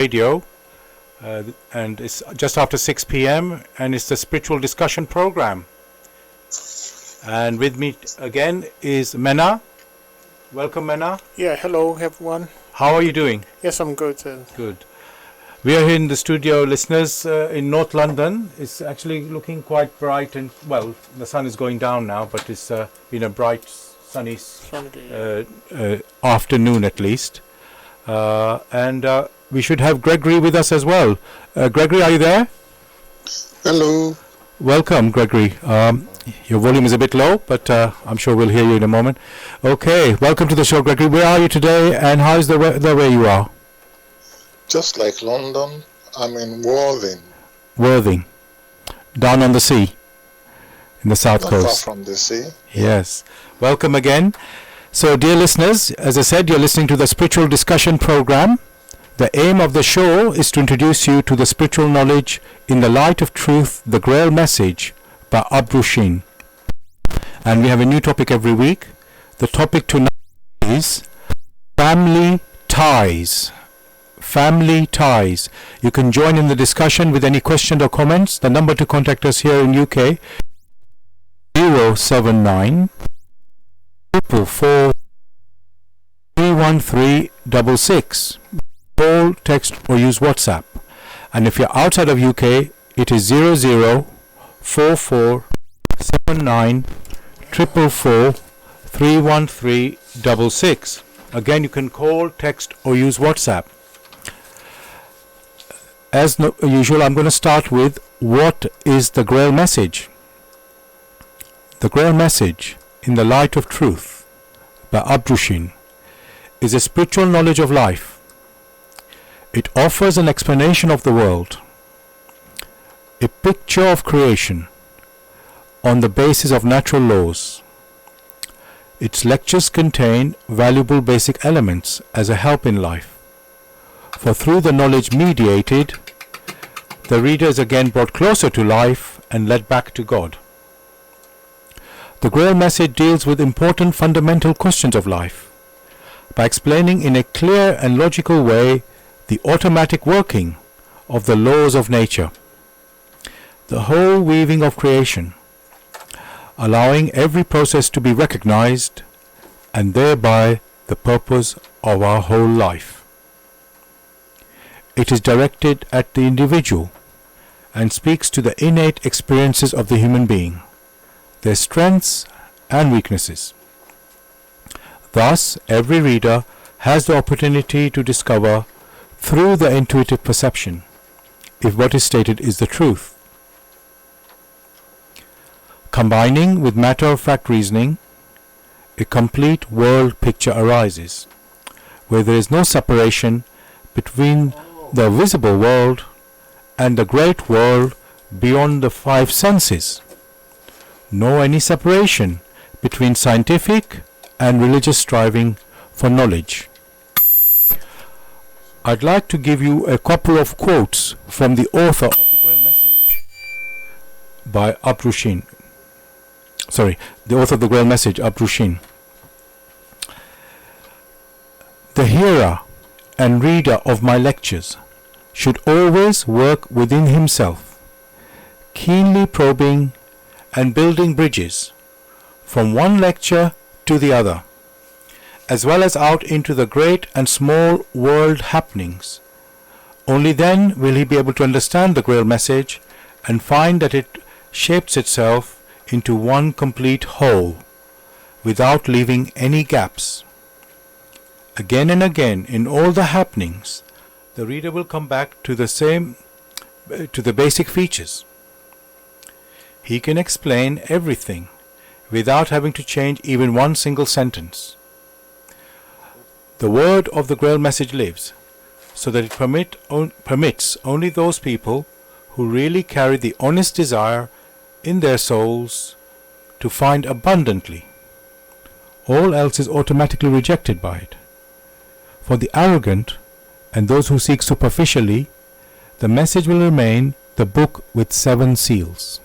Radio, and it's just after 6 p.m. and it's the spiritual discussion program. And with me again is Mena. Welcome, Mena. Yeah, hello everyone. How are you doing? Yes, I'm good. Good. We are here in the studio, listeners, in North London. It's actually looking quite bright and, well, the sun is going down now, but it's been a bright, sunny afternoon at least. And we should have Gregory with us as well. Gregory, are you there? Hello. Welcome, Gregory. Your volume is a bit low, but I'm sure we'll hear you in a moment. Okay, welcome to the show, Gregory. Where are you today, and how is the weather where you are? Just like London, I'm in Worthing. Worthing, down on the sea, in the south Not coast. far from the sea. Yes. Welcome again. So, dear listeners, as I said, you're listening to the Spiritual Discussion Program. The aim of the show is to introduce you to the spiritual knowledge in the light of truth, the Grail message by Abrushin. And we have a new topic every week. The topic tonight is family ties. Family ties. You can join in the discussion with any questions or comments. The number to contact us here in UK 079 444 31366. Call, text or use WhatsApp. And if you're outside of UK, it is 004479 444 31366. Again, you can call, text or use WhatsApp. As usual, I'm going to start with what is the Grail message? The Grail message in the light of truth by Abrushin is a spiritual knowledge of life. It offers an explanation of the world, a picture of creation on the basis of natural laws. Its lectures contain valuable basic elements as a help in life, for through the knowledge mediated, the reader is again brought closer to life and led back to God. The Grail message deals with important fundamental questions of life by explaining in a clear and logical way the automatic working of the laws of nature, the whole weaving of creation, allowing every process to be recognized, and thereby the purpose of our whole life. It is directed at the individual and speaks to the innate experiences of the human being, their strengths and weaknesses. Thus, every reader has the opportunity to discover through the intuitive perception if what is stated is the truth. Combining with matter-of-fact reasoning, a complete world picture arises, where there is no separation between the visible world and the great world beyond the five senses, nor any separation between scientific and religious striving for knowledge. I'd like to give you a couple of quotes from the author of the Grail message by Abrushin. The author of the Grail message, Abrushin. The hearer and reader of my lectures should always work within himself, keenly probing and building bridges from one lecture to the other, as well as out into the great and small world happenings. Only then will he be able to understand the Grail message and find that it shapes itself into one complete whole, without leaving any gaps. Again and again, in all the happenings, the reader will come back to the basic features. He can explain everything without having to change even one single sentence. The word of the Grail message lives, so that it permits only those people who really carry the honest desire in their souls to find abundantly. All else is automatically rejected by it. For the arrogant and those who seek superficially, the message will remain the book with 7 seals.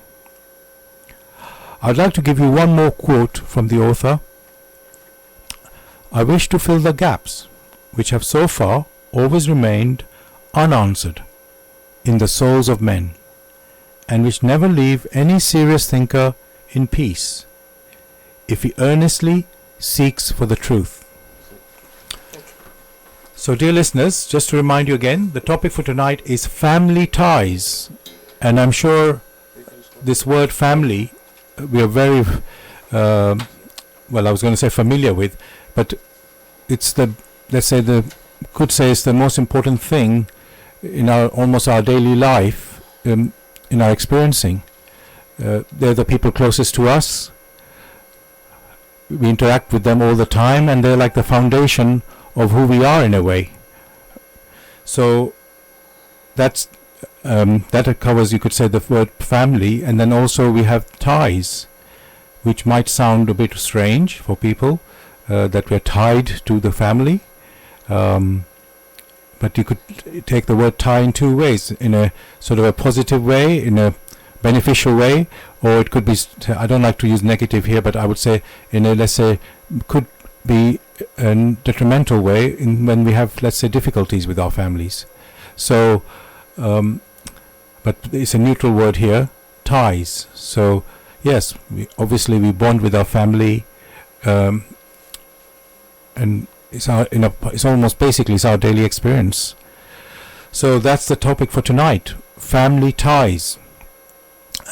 I'd like to give you one more quote from the author. I wish to fill the gaps which have so far always remained unanswered in the souls of men, and which never leave any serious thinker in peace, if he earnestly seeks for the truth. So, dear listeners, just to remind you again, the topic for tonight is family ties. And I'm sure this word family, we are very, I was going to say familiar with, but it's it's the most important thing in almost our daily life, in our experiencing. They're the people closest to us. We interact with them all the time, and they're like the foundation of who we are in a way. So that covers, you could say, the word family. And then also we have ties, which might sound a bit strange for people, that we're tied to the family, but you could take the word tie in two ways: in a sort of a positive way, in a beneficial way, or it could be, I don't like to use negative here, but I would say in a, let's say, could be a detrimental way when we have, let's say, difficulties with our families. So but it's a neutral word here, ties. So yes, we bond with our family, and it's almost basically it's our daily experience. So that's the topic for tonight, family ties.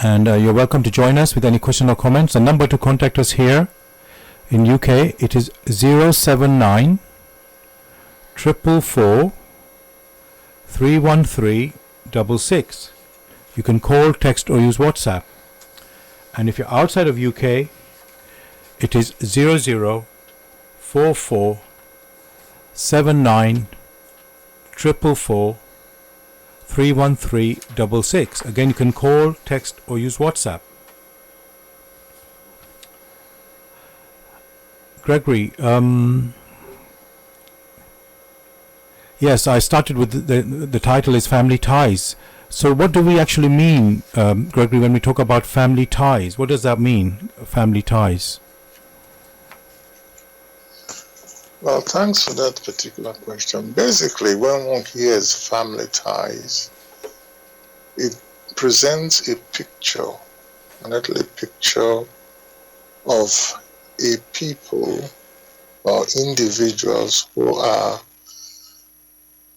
And you're welcome to join us with any question or comments. The number to contact us here in UK, it is 079 444 313 66. You can call, text, or use WhatsApp. And if you're outside of UK, it is 0044 79 444 31366. Again, you can call, text, or use WhatsApp. Gregory, yes, I started with the title is Family Ties. So what do we actually mean, Gregory, when we talk about family ties? What does that mean, family ties? Well, thanks for that particular question. Basically, when one hears family ties, it presents a picture, an earthly picture of a people or individuals who are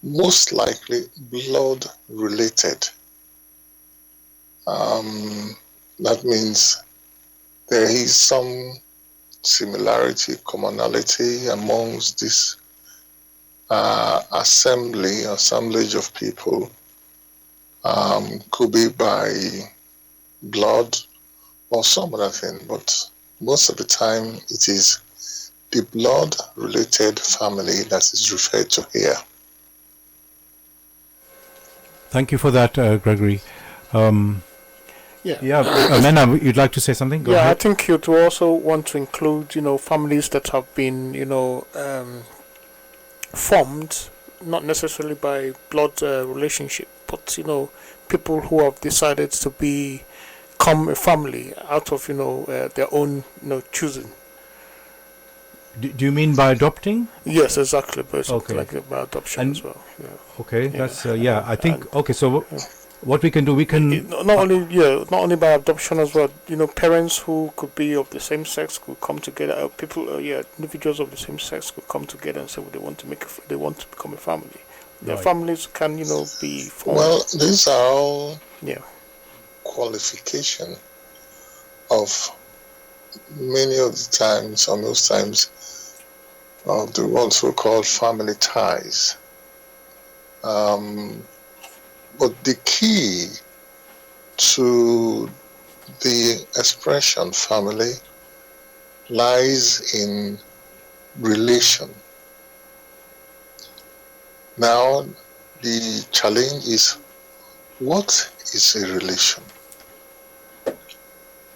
most likely blood related. That means there is some similarity, commonality amongst this assemblage of people. Could be by blood or some other thing, but most of the time it is the blood related family that is referred to here. Thank you for that, Gregory. Mena, you'd like to say something? Go ahead. I think you'd also want to include, families that have been, formed, not necessarily by blood relationship, but, people who have decided to become a family out of, their own, choosing. Do you mean by adopting? Yes, exactly. But okay. Like by adoption as well. Yeah. Okay, that's I think. Okay, so what we can do, we can not only by adoption as well. Parents who could be of the same sex could come together. Individuals of the same sex could come together and say they want to become a family. Their families can be formed. Well, these are all qualification of many of the times, or most times, of the ones who call family ties. But the key to the expression family lies in relation. Now, the challenge is, what is a relation?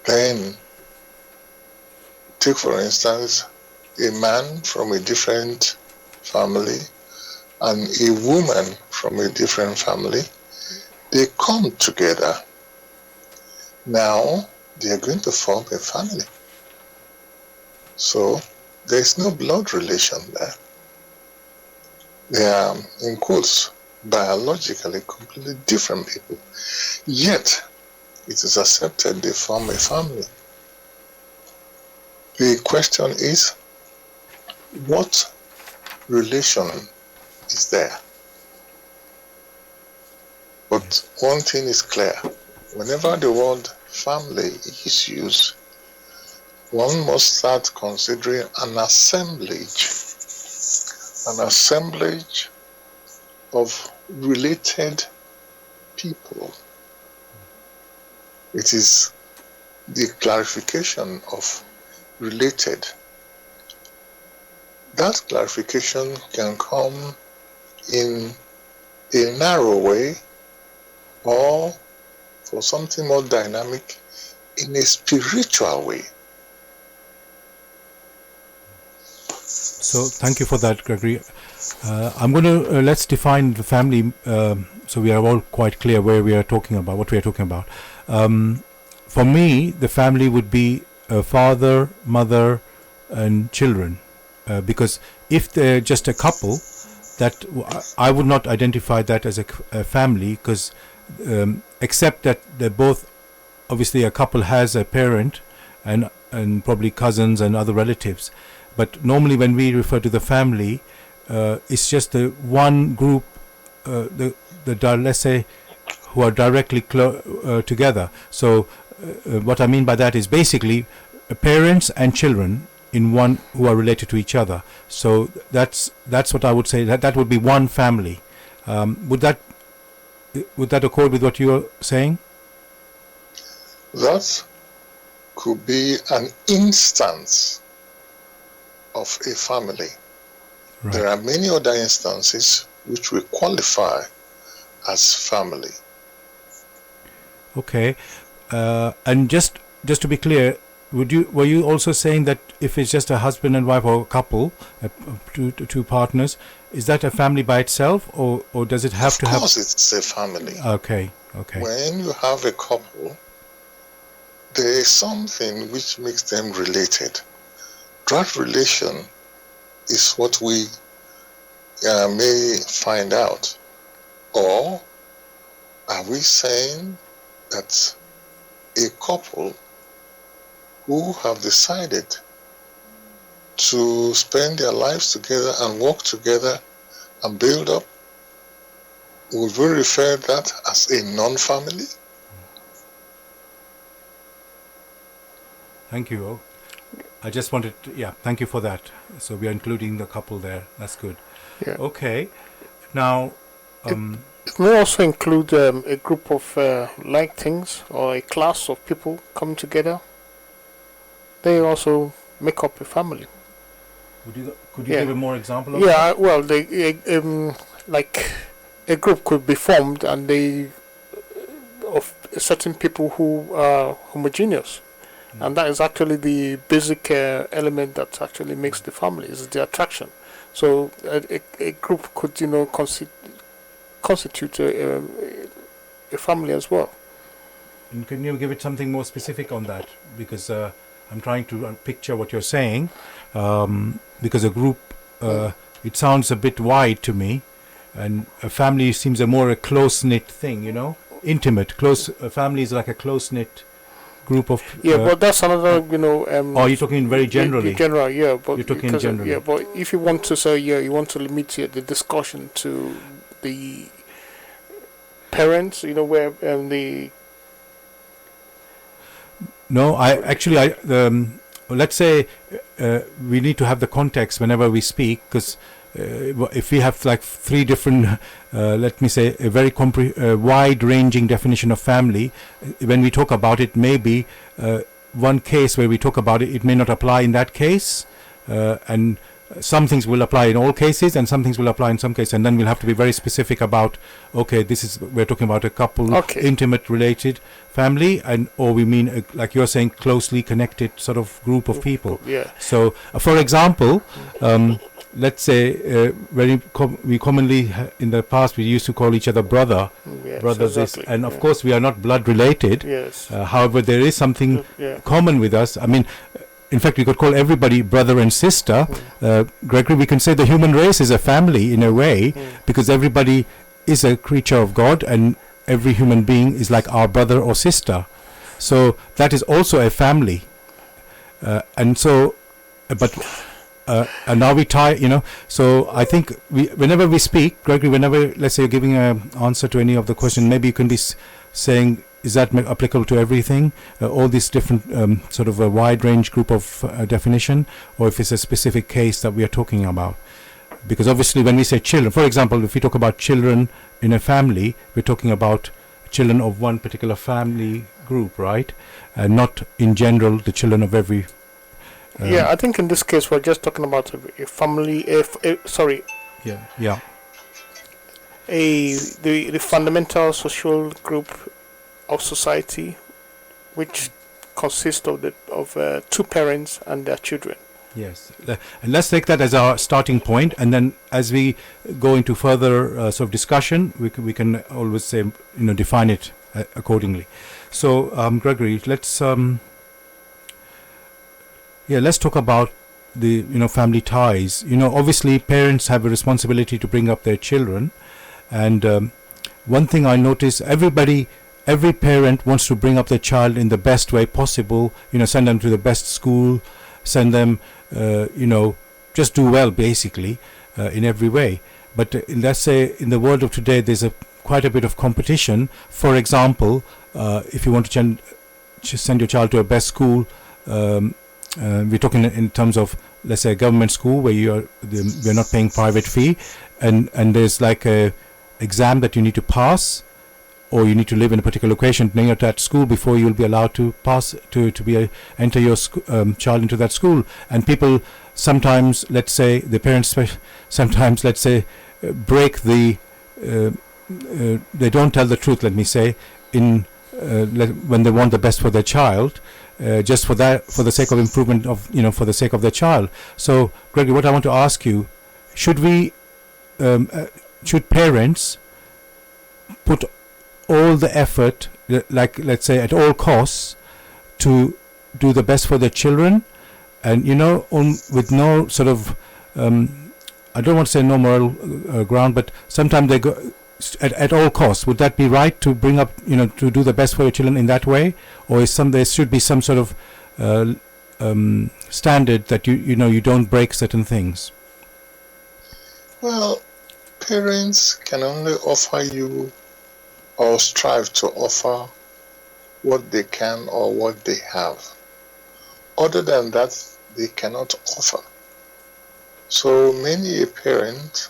Then, take for instance, a man from a different family and a woman from a different family. They come together. Now, they are going to form a family. So, there is no blood relation there. They are, in quotes, biologically completely different people. Yet, it is accepted they form a family. The question is, what relation is there? But one thing is clear. Whenever the word family is used, one must start considering an assemblage of related people. It is the clarification of related. That clarification can come in a narrow way or, for something more dynamic, in a spiritual way. So thank you for that, Gregory. I'm going to let's define the family so we are all quite clear where we are talking about, what we are talking about. For me, the family would be a father, mother, and children. Because if they're just a couple, that I would not identify that as a family, because except that they're both, obviously a couple has a parent and probably cousins and other relatives. But normally when we refer to the family, it's just the one group, let's say, who are directly together. So what I mean by that is basically parents and children in one who are related to each other. So that's what I would say. That would be one family. Would that accord with what you are saying? That could be an instance of a family. Right. There are many other instances which will qualify as family. Okay, and just to be clear, were you also saying that if it's just a husband and wife or a couple, two partners, is that a family by itself, or does it have to have? Of course, it's a family. Okay. When you have a couple, there is something which makes them related. That relation is what we may find out. Or are we saying that a couple who have decided to spend their lives together and work together and build up, would we refer that as a non-family? Thank you. I just wanted to, thank you for that. So we are including the couple there. That's good. Yeah. Okay. Now, it may also include a group of like things or a class of people coming together. They also make up a family. Could you give a more example of that? Well, like a group could be formed and they of certain people who are homogeneous. And that is actually the basic element that actually makes the family, is the attraction. So a group could, constitute a family as well. And can you give it something more specific on that? Because I'm trying to picture what you're saying. Because a group, it sounds a bit wide to me, and a family seems a close-knit thing, intimate. A family is like a close-knit group of but that's another you're talking very generally. But you're talking generally. But if you want to say you want to limit the discussion to the parents, where the let's say we need to have the context whenever we speak, because if we have like three different, let me say, a very wide-ranging definition of family, when we talk about it, maybe one case where we talk about it may not apply in that case, and some things will apply in all cases, and some things will apply in some cases, and then we'll have to be very specific about, we're talking about a couple, intimate related family, or we mean, like you're saying, closely connected sort of group of people. Yeah. So, for example, let's say we commonly in the past we used to call each other brothers, exactly. And of course we are not blood related. Yes. However, there is something common with us. I mean, in fact, we could call everybody brother and sister. Gregory, we can say the human race is a family in a way, because everybody is a creature of God, and every human being is like our brother or sister. So that is also a family. And so, but and now we tie, so I think whenever we speak, Gregory, whenever, let's say, you're giving an answer to any of the question, maybe you can be saying, is that applicable to everything, all these different sort of a wide range group of definition, or if it's a specific case that we are talking about? Because obviously when we say children, for example, if we talk about children in a family, we're talking about children of one particular family group, right? And not in general the children of every. I think in this case we're just talking about a family. Yeah. The fundamental social group of society, which consists of two parents and their children. Yes, and let's take that as our starting point, and then as we go into further sort of discussion, we can always say, define it accordingly. So, Gregory, let's talk about the family ties. Obviously, parents have a responsibility to bring up their children, and one thing I notice, every parent wants to bring up their child in the best way possible. Send them to the best school, send them. Just do well, basically, in every way. But let's say in the world of today, there's quite a bit of competition. For example, if you want to send your child to a best school, we're talking in terms of, let's say, a government school where you're not paying private fee, and there's like a exam that you need to pass, or you need to live in a particular location near that school before you'll be allowed to pass enter your child into that school. And people sometimes, let's say, the parents sometimes, let's say, break the they don't tell the truth, let me say, in when they want the best for their child, just for the sake of improvement of for the sake of their child. So, Gregory, what I want to ask you, should parents put all the effort, like, let's say, at all costs, to do the best for their children, and with no sort of I don't want to say no moral ground, but sometimes they go at all costs? Would that be right, to bring up to do the best for your children in that way, or there should be some sort of standard that you don't break certain things? Well, parents can only offer you, or strive to offer, what they can or what they have. Other than that, they cannot offer. So many a parent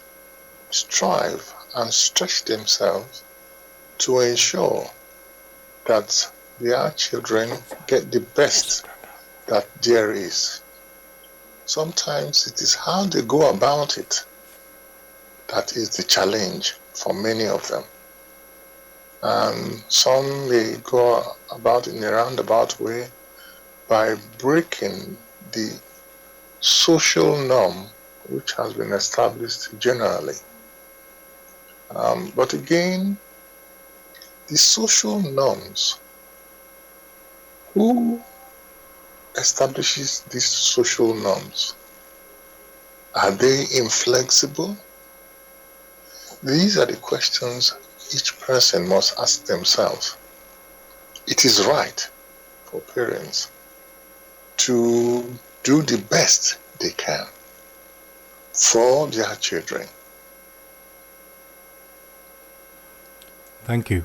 strive and stretch themselves to ensure that their children get the best that there is. Sometimes it is how they go about it that is the challenge for many of them. And some may go about in a roundabout way by breaking the social norm which has been established generally. But again, the social norms, who establishes these social norms? Are they inflexible? These are the questions each person must ask themselves. It is right for parents to do the best they can for their children. Thank you.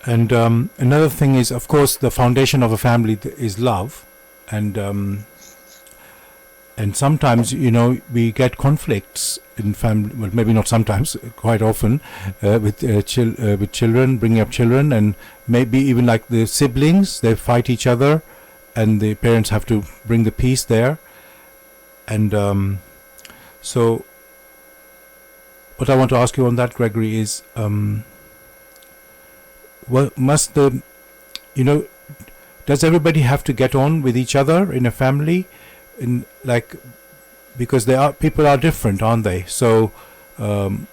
And another thing is, of course, the foundation of a family is love, and sometimes we get conflicts in family. Well, maybe not sometimes, quite often, with children, bringing up children, and maybe even like the siblings, they fight each other, and the parents have to bring the peace there. And so, what I want to ask you on that, Gregory, is. Well, does everybody have to get on with each other in a family, because people are different, aren't they? So, can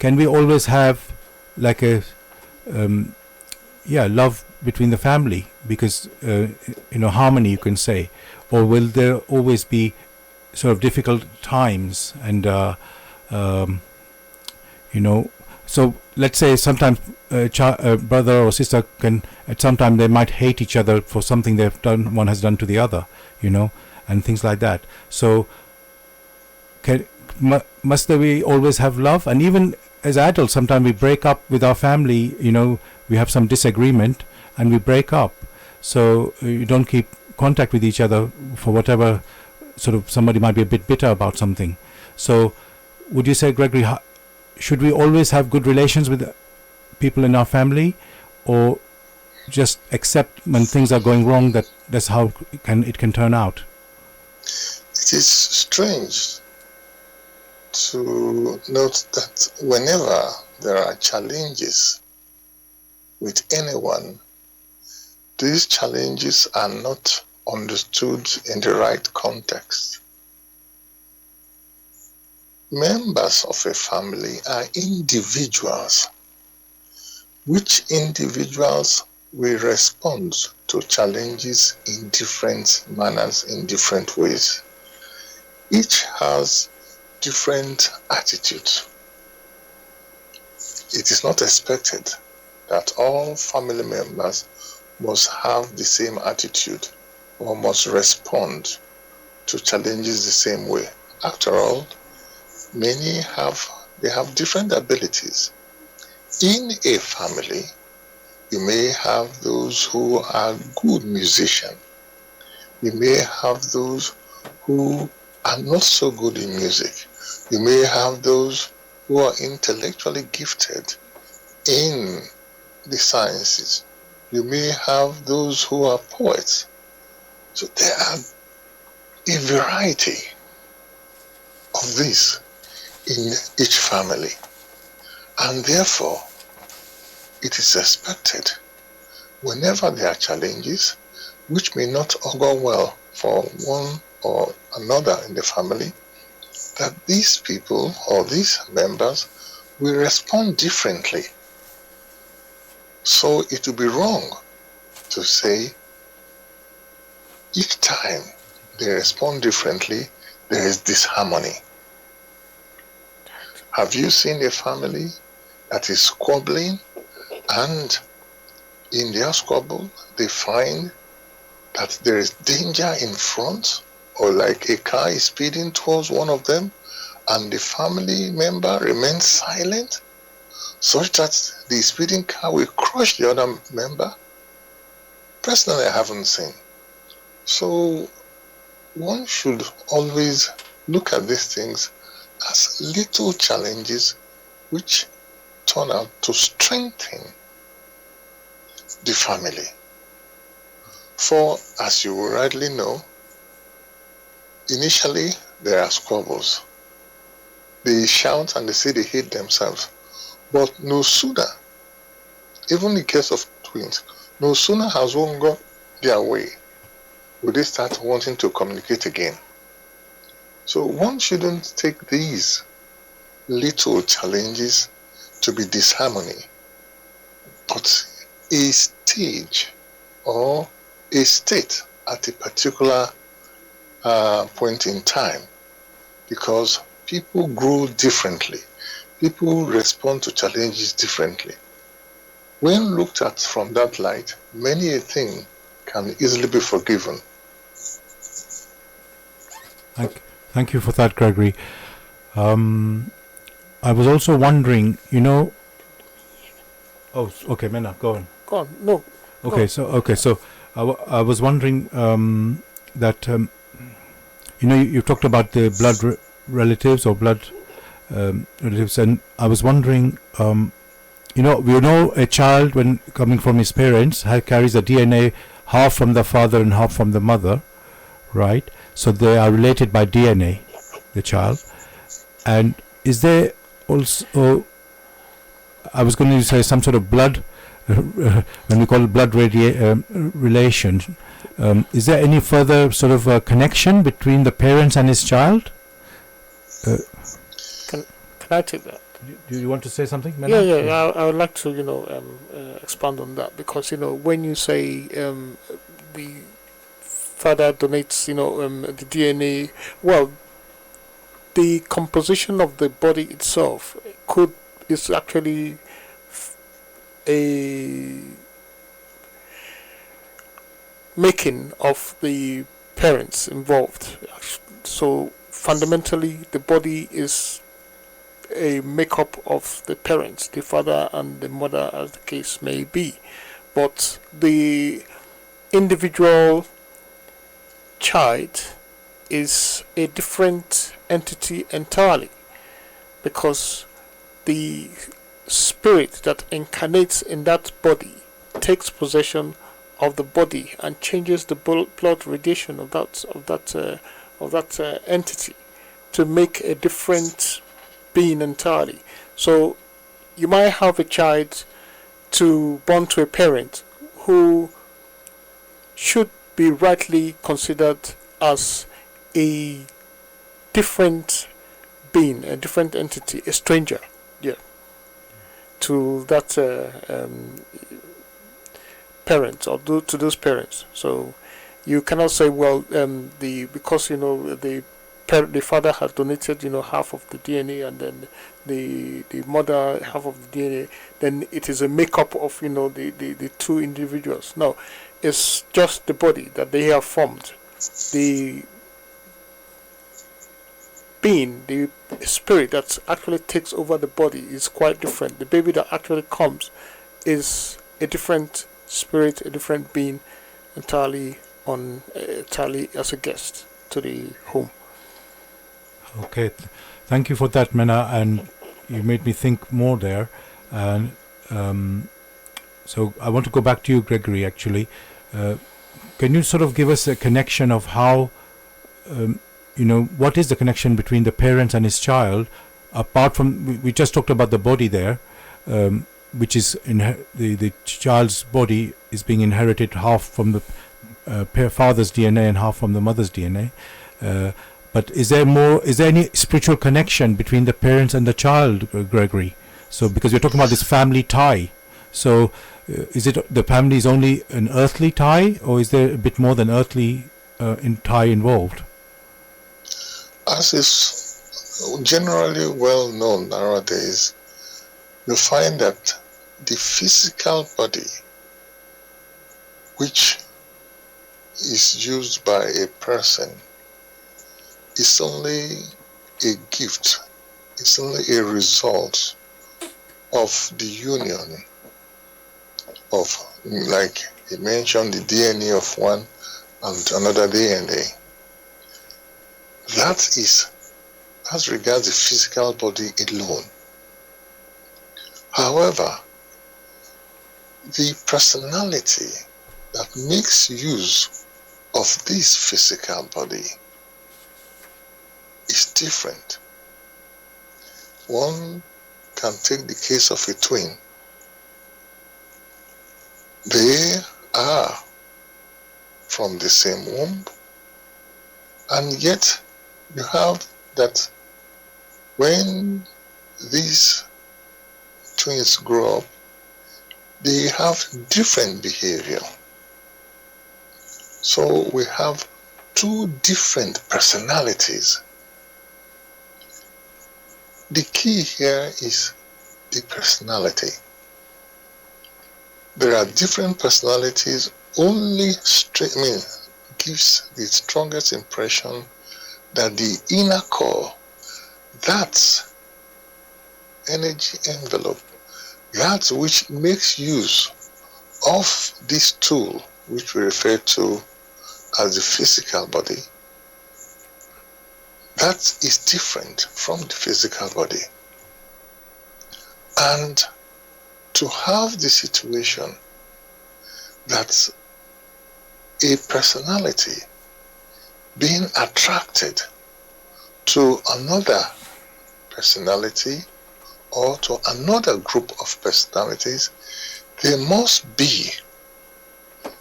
we always have like a love between the family, because harmony, you can say, or will there always be sort of difficult times and So let's say sometimes a brother or sister can, at some time they might hate each other for something they've done, one has done to the other, and things like that. So must we always have love? And even as adults, sometimes we break up with our family, we have some disagreement and we break up. So you don't keep contact with each other for whatever, sort of somebody might be a bit bitter about something. So would you say, Gregory, should we always have good relations with people in our family, or just accept when things are going wrong that's how it can turn out? It is strange to note that whenever there are challenges with anyone, these challenges are not understood in the right context. Members of a family are individuals, which individuals will respond to challenges in different manners, in different ways. Each has different attitudes. It is not expected that all family members must have the same attitude or must respond to challenges the same way. After all, many have different abilities. In a family, you may have those who are good musicians. You may have those who are not so good in music. You may have those who are intellectually gifted in the sciences. You may have those who are poets. So there are a variety of this in each family. And therefore, it is expected whenever there are challenges which may not augur well for one or another in the family, that these people or these members will respond differently. So it would be wrong to say each time they respond differently, there is disharmony. Have you seen a family that is squabbling, and in their squabble they find that there is danger in front, or like a car is speeding towards one of them, and the family member remains silent, such that the speeding car will crush the other member? Personally, I haven't seen. So one should always look at these things as little challenges which turn out to strengthen the family. For, as you will rightly know, initially there are squabbles. They shout and they say they hate themselves. But no sooner, even in the case of twins, no sooner has one got their way, will they start wanting to communicate again. So one shouldn't take these little challenges to be disharmony, but a stage or a state at a particular point in time, because people grow differently. People respond to challenges differently. When looked at from that light, many a thing can easily be forgiven. Thank you for that, Gregory. I was also wondering, Oh, okay, Mena, go on. Go on. No. Okay, so I was wondering that you talked about the blood relatives or blood relatives, and I was wondering, we know a child, when coming from his parents, carries the DNA half from the father and half from the mother, right? So they are related by DNA, the child. And is there also, I was going to say, some sort of blood, when we call it blood relation, is there any further sort of connection between the parents and his child? Can I take that? Do you want to say something, Mena? Yeah. I would like to, expand on that, because when you say the father donates, the DNA, well, the composition of the body itself could is actually a making of the parents involved. So fundamentally, the body is a makeup of the parents, the father and the mother, as the case may be. But the individual child is a different entity entirely, because the spirit that incarnates in that body takes possession of the body and changes the blood radiation of that entity to make a different being entirely. So you might have a child born to a parent who should be rightly considered as a different being, a different entity, a stranger, yeah, to that parent, or to those parents. So you cannot say, well, because the father has donated, half of the DNA, and then the mother half of the DNA, then it is a makeup of, the two individuals. No, it's just the body that they have formed. The being, the spirit that actually takes over the body is quite different. The baby that actually comes is a different spirit, a different being, entirely as a guest to the home. Okay, thank you for that, Mena, and you made me think more there. And so I want to go back to you, Gregory. Actually, can you sort of give us a connection of how, what is the connection between the parents and his child, apart from we just talked about the body there, which is the child's body is being inherited half from the father's DNA and half from the mother's DNA. But is there any spiritual connection between the parents and the child, Gregory? So because we're talking about this family tie, so is it the family is only an earthly tie, or is there a bit more than earthly tie involved? As is generally well known nowadays, you find that the physical body, which is used by a person, is only a gift, it's only a result of the union of, like he mentioned, the DNA of one and another DNA. That is as regards the physical body alone. However, the personality that makes use of this physical body is different. One can take the case of a twin. They are from the same womb, and yet you have that when these twins grow up, they have different behavior. So we have two different personalities. The key here is the personality. There are different personalities, only gives the strongest impression that the inner core, that energy envelope, that which makes use of this tool, which we refer to as the physical body, that is different from the physical body. And to have the situation that a personality being attracted to another personality or to another group of personalities, there must be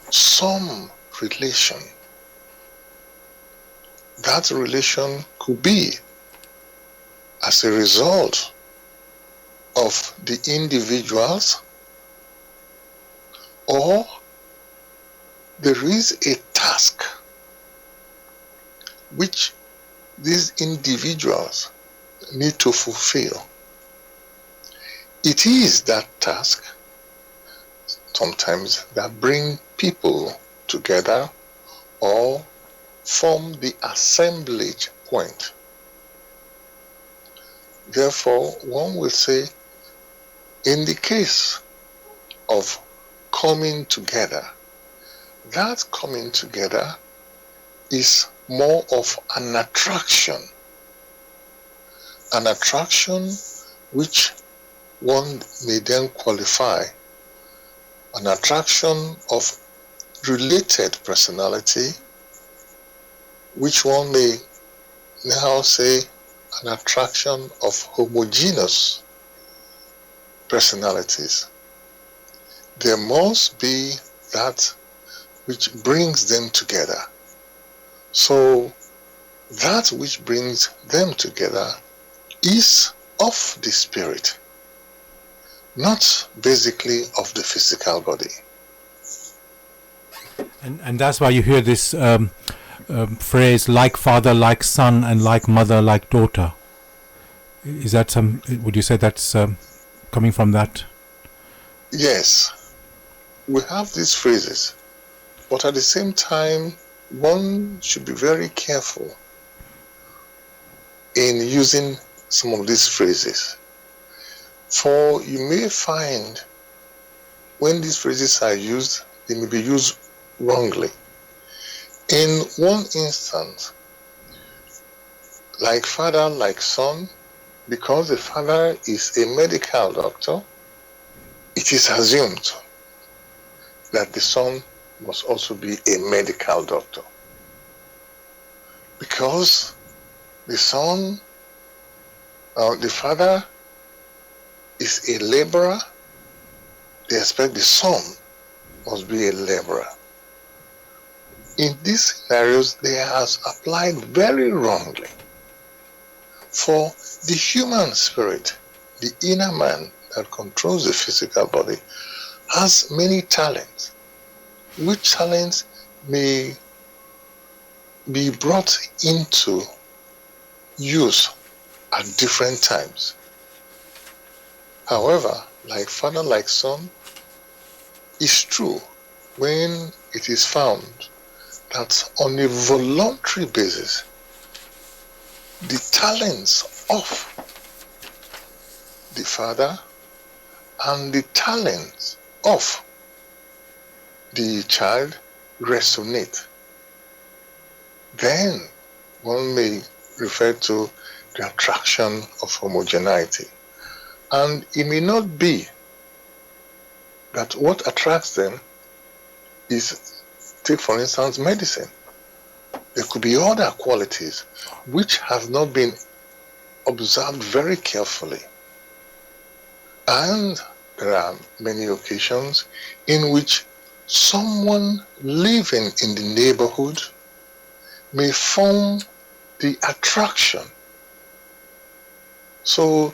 some relation. That relation could be as a result of the individuals, or there is a task which these individuals need to fulfill. It is that task sometimes that bring people together or form the assemblage point. Therefore, one will say, in the case of coming together, that coming together is more of an attraction which one may then qualify, an attraction of related personality, which one may now say an attraction of homogeneous personalities. There must be that which brings them together. So that which brings them together is of the spirit, not basically of the physical body. And that's why you hear this phrase, like father, like son, and like mother, like daughter. Is that would you say that's coming from that? Yes, we have these phrases, but at the same time, one should be very careful in using some of these phrases. For you may find when these phrases are used, they may be used wrongly. In one instance, like father, like son, because the father is a medical doctor, it is assumed that the son must also be a medical doctor. Because the father is a laborer, they expect the son must be a laborer. In these scenarios, they are applied very wrongly. For the human spirit, the inner man that controls the physical body, has many talents, which talents may be brought into use at different times. However, like father, like son, is true when it is found that on a voluntary basis, the talents of the father and the talents of the child resonate. Then one may refer to the attraction of homogeneity. And it may not be that what attracts them is, take for instance, medicine. There could be other qualities which have not been observed very carefully. And there are many occasions in which someone living in the neighborhood may form the attraction. So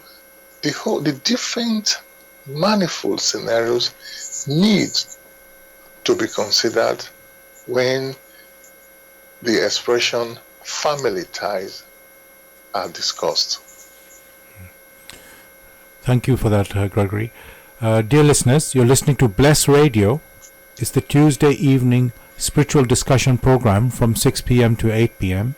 the different manifold scenarios need to be considered when the expression family ties are discussed. Thank you for that, Gregory. Dear listeners, you're listening to Bless Radio. It's the Tuesday evening spiritual discussion program from 6 p.m. to 8 p.m.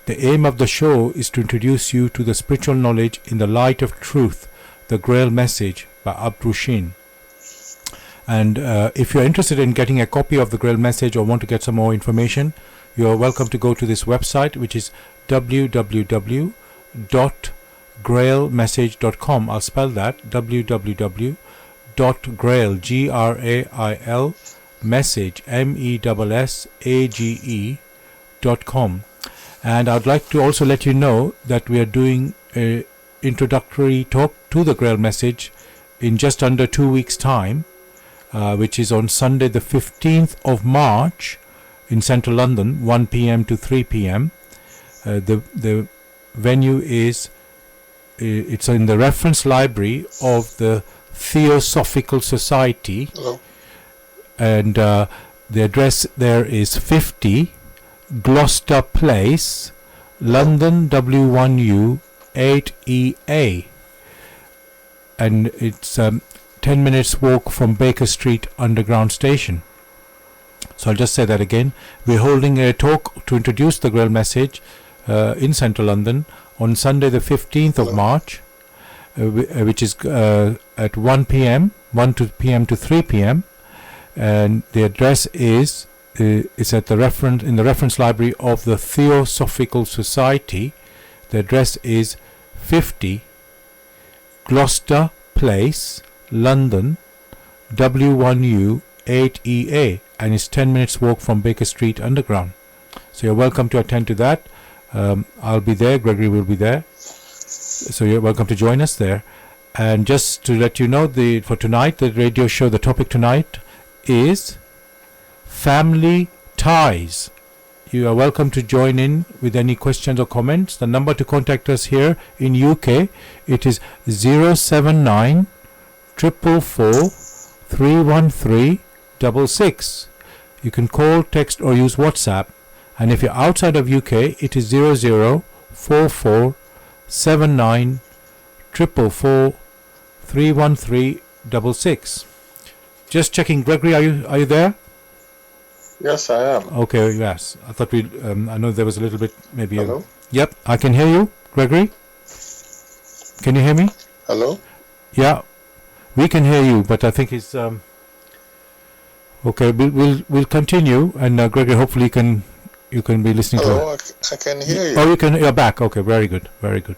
The aim of the show is to introduce you to the spiritual knowledge in the light of truth, the Grail message by Abdushin. And if you're interested in getting a copy of the Grail message or want to get some more information, you're welcome to go to this website, which is www.grailmessage.com. I'll spell that, www.grail, Grail, message, message.com. And I'd like to also let you know that we are doing an introductory talk to the Grail message in just under 2 weeks' time, which is on Sunday the 15th of March in central London, 1 p.m. to 3 p.m. The venue is, it's in the reference library of the Theosophical Society. Hello. And the address there is 50 Gloucester Place, London W1U 8EA. and it's 10 minutes walk from Baker Street Underground Station. So I'll just say that again. We're holding a talk to introduce the Grail message in central London on Sunday the 15th of March, which is at 1 p.m. to 3 p.m. and the address is at the reference library of the Theosophical Society. The address is 50 Gloucester Place, London, W1U 8EA, and it's 10 minutes walk from Baker Street Underground. So you're welcome to attend to that. I'll be there, Gregory will be there, so you're welcome to join us there. And just to let you know, for tonight, the radio show, the topic tonight is family ties. You are welcome to join in with any questions or comments. The number to contact us here in UK, it is 079 444 313 66. You can call, text or use WhatsApp. And if you're outside of UK, it is 0044 79 444 313 66. Just checking, Gregory, are you there? Yes, I am. Okay, yes. I thought I know there was a little bit, maybe. Hello? Yep, I can hear you, Gregory. Can you hear me? Hello? Yeah, we can hear you, but I think it's okay. We'll continue, and Gregory, hopefully you can be listening to. Hello, I can hear you. Oh, you're back. Okay, very good, very good.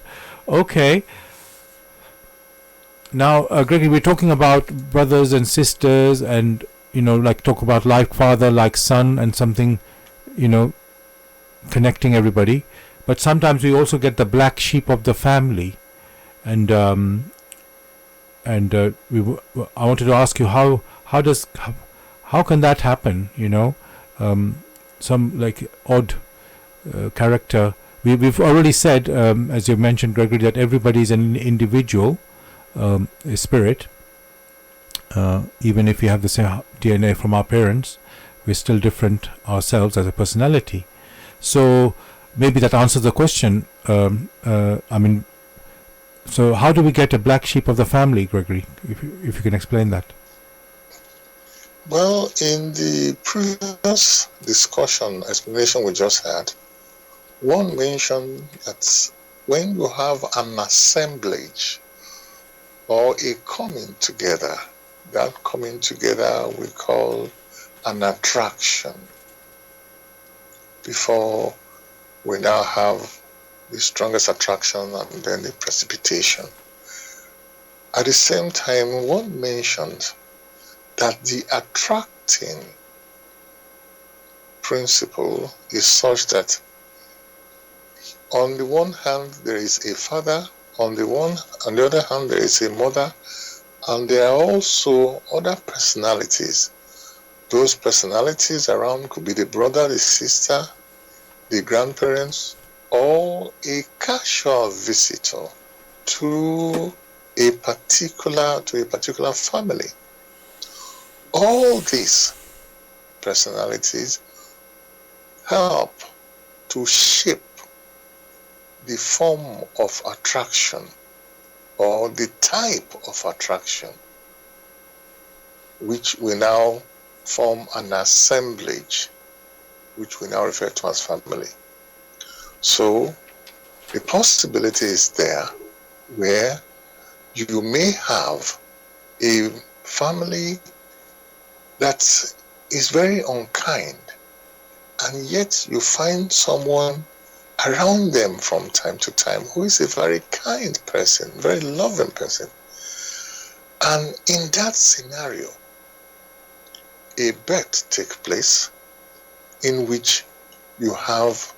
Okay. Now, Gregory, we're talking about brothers and sisters, and like talk about like father, like son, and something, connecting everybody. But sometimes we also get the black sheep of the family, and I wanted to ask you how can that happen? Some like odd character. We've already said, as you mentioned, Gregory, that everybody is an individual spirit. Even if we have the same DNA from our parents, we're still different ourselves as a personality. So maybe that answers the question. So how do we get a black sheep of the family, Gregory? If you can explain that. Well, in the previous explanation we just had, one mentioned that when you have an assemblage or a coming together, that coming together we call an attraction, before we now have the strongest attraction and then the precipitation. At the same time, one mentioned that the attracting principle is such that on the one hand there is a father, on the other hand there is a mother, and there are also other personalities. Those personalities around could be the brother, the sister, the grandparents, or a casual visitor to a particular family. All these personalities help to shape the form of attraction or the type of attraction, which we now form an assemblage, which we now refer to as family. So the possibility is there where you may have a family that is very unkind, and yet you find someone around them from time to time who is a very kind person, very loving person. And in that scenario, a birth takes place in which you have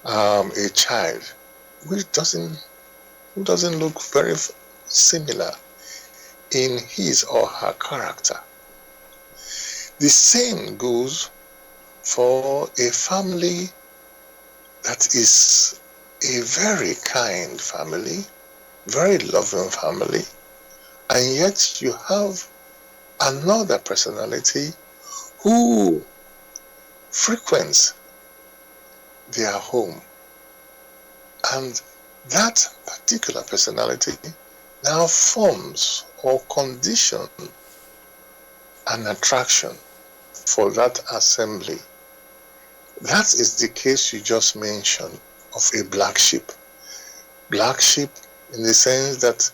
a child who doesn't look very similar in his or her character. The same goes for a family that is a very kind family, very loving family, and yet you have another personality who frequents their home. And that particular personality now forms or condition an attraction for that assembly. That is the case you just mentioned of a black sheep. Black sheep in the sense that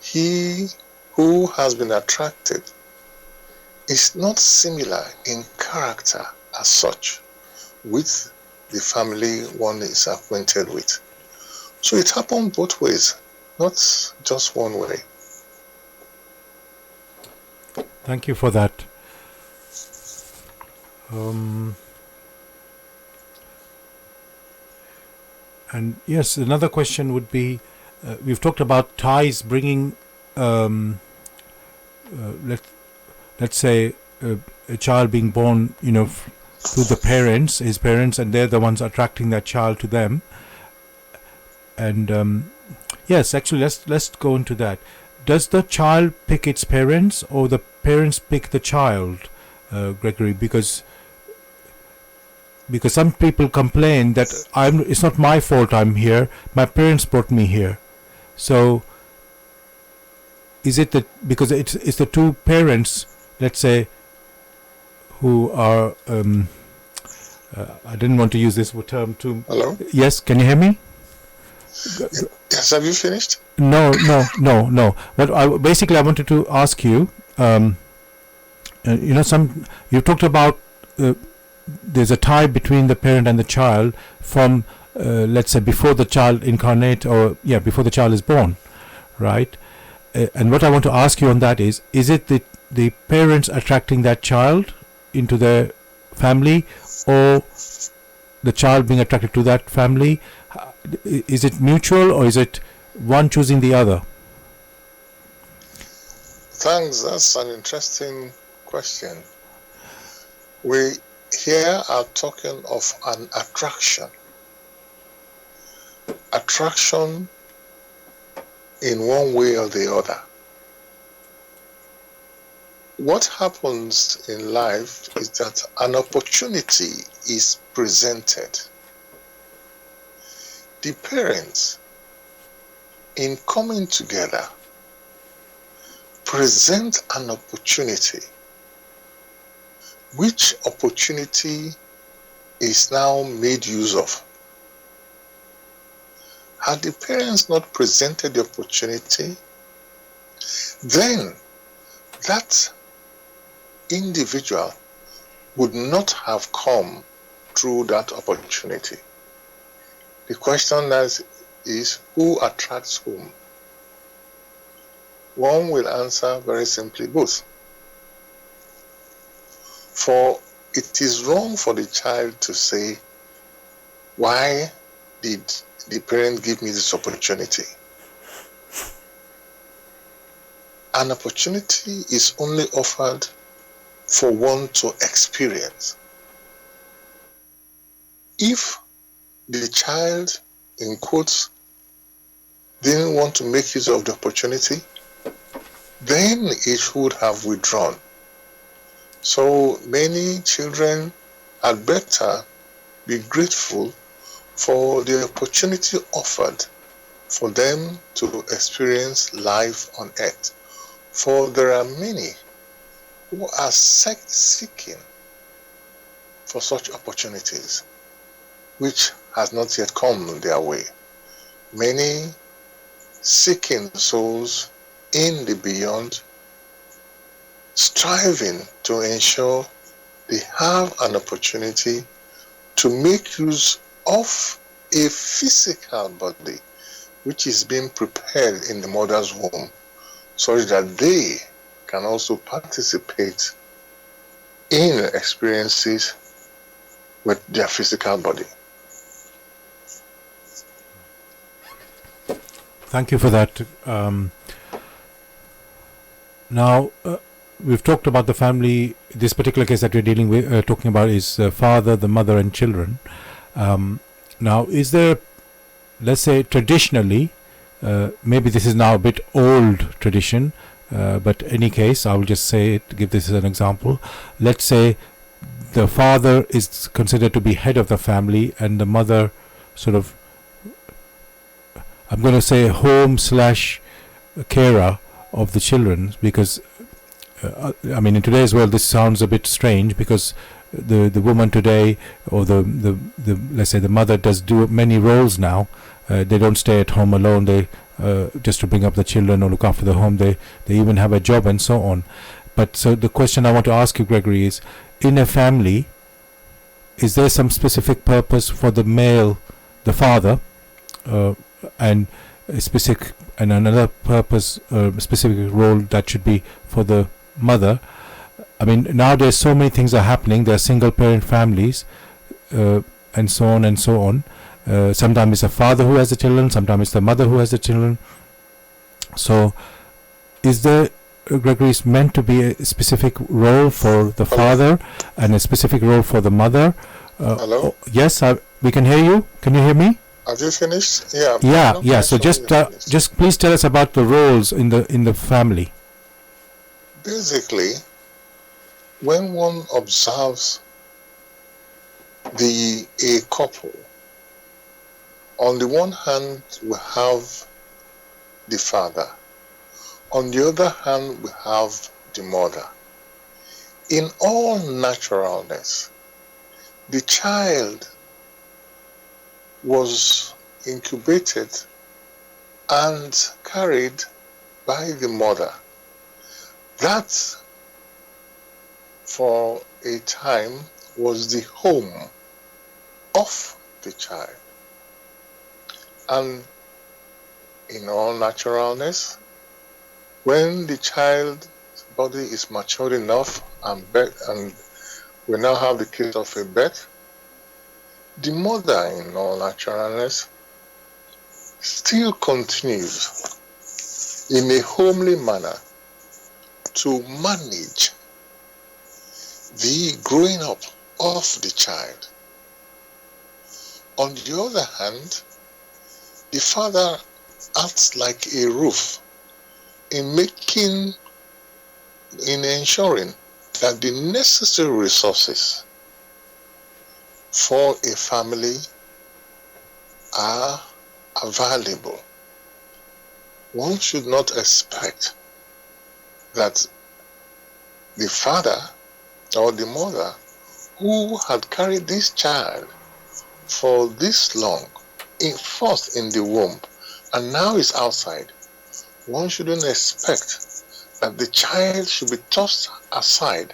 he who has been attracted is not similar in character as such with the family one is acquainted with. So it happened both ways, not just one way. Thank you for that. And yes, another question would be, we've talked about ties bringing, let's say, a child being born, through the parents, his parents, and they're the ones attracting that child to them. And yes, actually, let's go into that. Does the child pick its parents, or the parents pick the child, Gregory? Because some people complain that it's not my fault I'm here. My parents brought me here. So is it that because it's the two parents, let's say, who are I didn't want to use this term too. Hello? Yes, can you hear me? Yes, have you finished? No. But basically, I wanted to ask you. You talked about there's a tie between the parent and the child from, let's say, before the child incarnate, or before the child is born, right? And what I want to ask you on that is it the parents attracting that child into their family, or the child being attracted to that family? Is it mutual, or is it one choosing the other? Thanks, that's an interesting question. We here are talking of an attraction. Attraction in one way or the other. What happens in life is that an opportunity is presented. The parents, in coming together, present an opportunity. Which opportunity is now made use of? Had the parents not presented the opportunity, then that individual would not have come through that opportunity. The question is who attracts whom? One will answer very simply, both. For it is wrong for the child to say, why did the parent give me this opportunity? An opportunity is only offered for one to experience. If the child, in quotes, didn't want to make use of the opportunity, then it should have withdrawn. So many children had better be grateful for the opportunity offered for them to experience life on earth. For there are many who are seeking for such opportunities, which has not yet come their way. Many seeking souls in the beyond, striving to ensure they have an opportunity to make use of a physical body which is being prepared in the mother's womb, so that they can also participate in experiences with their physical body. Thank you for that. Now, we've talked about the family. This particular case that we're dealing with, talking about, is father, the mother, and children. Now, is there, let's say, traditionally, maybe this is now a bit old tradition, but any case, I will just say it, give this as an example. Let's say the father is considered to be head of the family, and the mother sort of, I'm going to say, home slash carer of the children, because I mean, in today's world, this sounds a bit strange, because the woman today, or the let's say the mother, does do many roles now. They don't stay at home alone. They just to bring up the children or look after the home. They even have a job and so on. But so the question I want to ask you, Gregory, is: in a family, is there some specific purpose for the male, the father, and a specific and another purpose, specific role that should be for the mother? I mean, nowadays so many things are happening. There are single parent families, and so on and so on. Sometimes it's the father who has the children, sometimes it's the mother who has the children. So is there, Gregory, is meant to be a specific role for the father and a specific role for the mother? Hello? Yes, we can hear you. Can you hear me? Have you finished? Yeah. Yeah. So just please tell us about the roles in the family. Basically, when one observes a couple, on the one hand we have the father, on the other hand we have the mother. In all naturalness, the child was incubated and carried by the mother. That, for a time, was the home of the child. And in all naturalness, when the child's body is matured enough and we now have the case of a birth, the mother, in all naturalness, still continues in a homely manner to manage the growing up of the child. On the other hand, the father acts like a roof in ensuring that the necessary resources for a family are available. One should not expect that the father or the mother who had carried this child for this long, first in the womb and now is outside, one shouldn't expect that the child should be tossed aside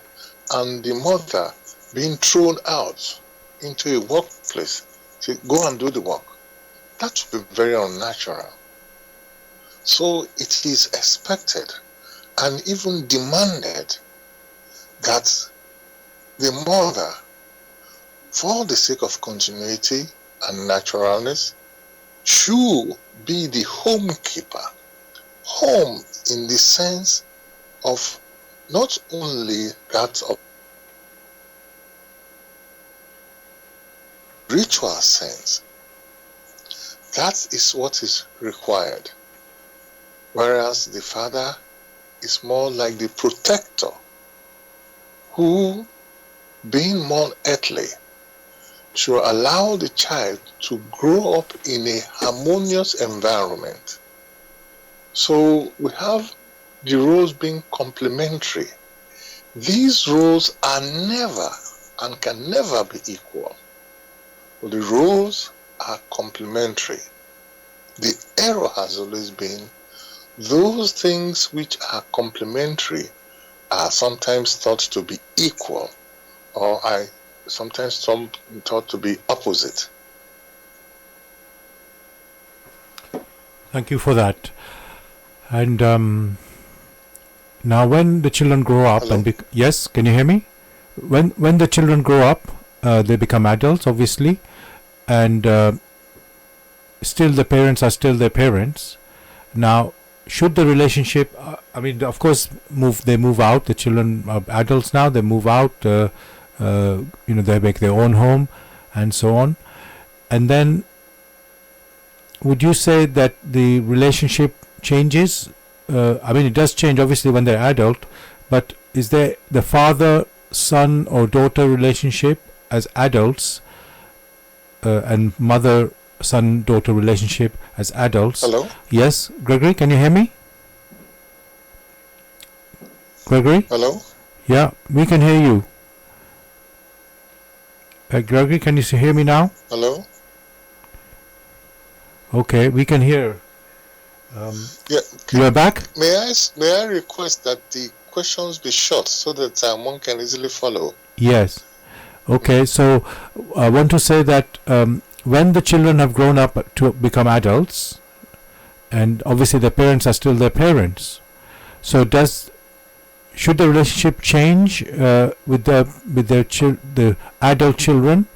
and the mother being thrown out into a workplace to go and do the work. That would be very unnatural. So it is expected and even demanded that the mother, for the sake of continuity and naturalness, should be the home keeper. Home in the sense of not only that of ritual sense. That is what is required. Whereas the father is more like the protector who, being more earthly, should allow the child to grow up in a harmonious environment. So we have the roles being complementary. These roles are never and can never be equal. But the roles are complementary. The error has always been those things which are complementary are sometimes thought to be equal, or sometimes thought to be opposite. Thank you for that. And now when the children grow up, Hello? yes, can you hear me? When the children grow up, they become adults, obviously, and still the parents are still their parents. Now, should the relationship, I mean, of course, they move out, the children are adults now, they move out, they make their own home and so on. And then, would you say that the relationship changes? I mean, it does change obviously when they're adult, but is there the father-son or daughter relationship as adults and mother-son-daughter relationship as adults? Hello? Yes, Gregory, can you hear me? Gregory? Hello? Yeah, we can hear you. Gregory, can you hear me now? Hello? Okay, we can hear. Yeah. You are back? May I request that the questions be short so that one can easily follow? Yes. Okay, so I want to say that when the children have grown up to become adults, and obviously their parents are still their parents, so should the relationship change with the adult children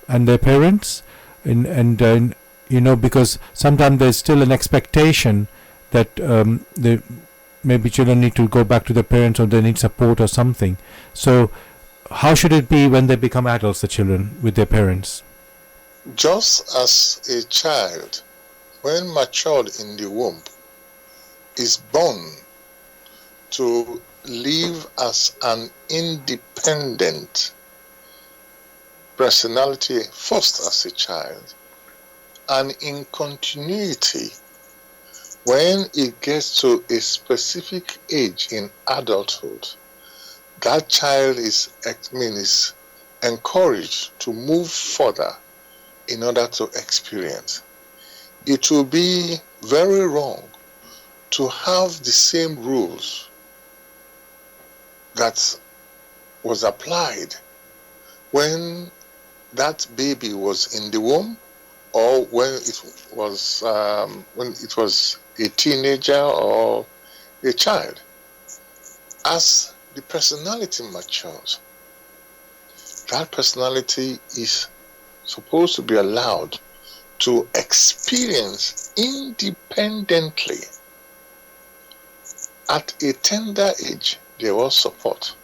and their parents, because sometimes there's still an expectation that maybe children need to go back to their parents or they need support or something. So how should it be when they become adults, the children, with their parents? Just as a child, when matured in the womb, is born to live as an independent personality first as a child, and in continuity, when it gets to a specific age in adulthood, that child is encouraged to move further in order to experience. It will be very wrong to have the same rules that was applied when that baby was in the womb, or when it was a teenager or a child. As the personality matures, that personality is supposed to be allowed to experience independently. At a tender age, there was support.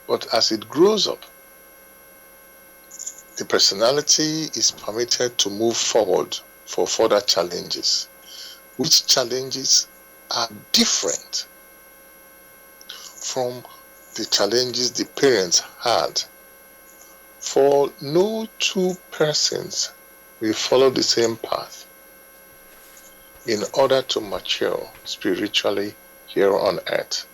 But as it grows up, the personality is permitted to move forward for further challenges, which challenges are different from the challenges the parents had. For no two persons will follow the same path in order to mature spiritually here on earth.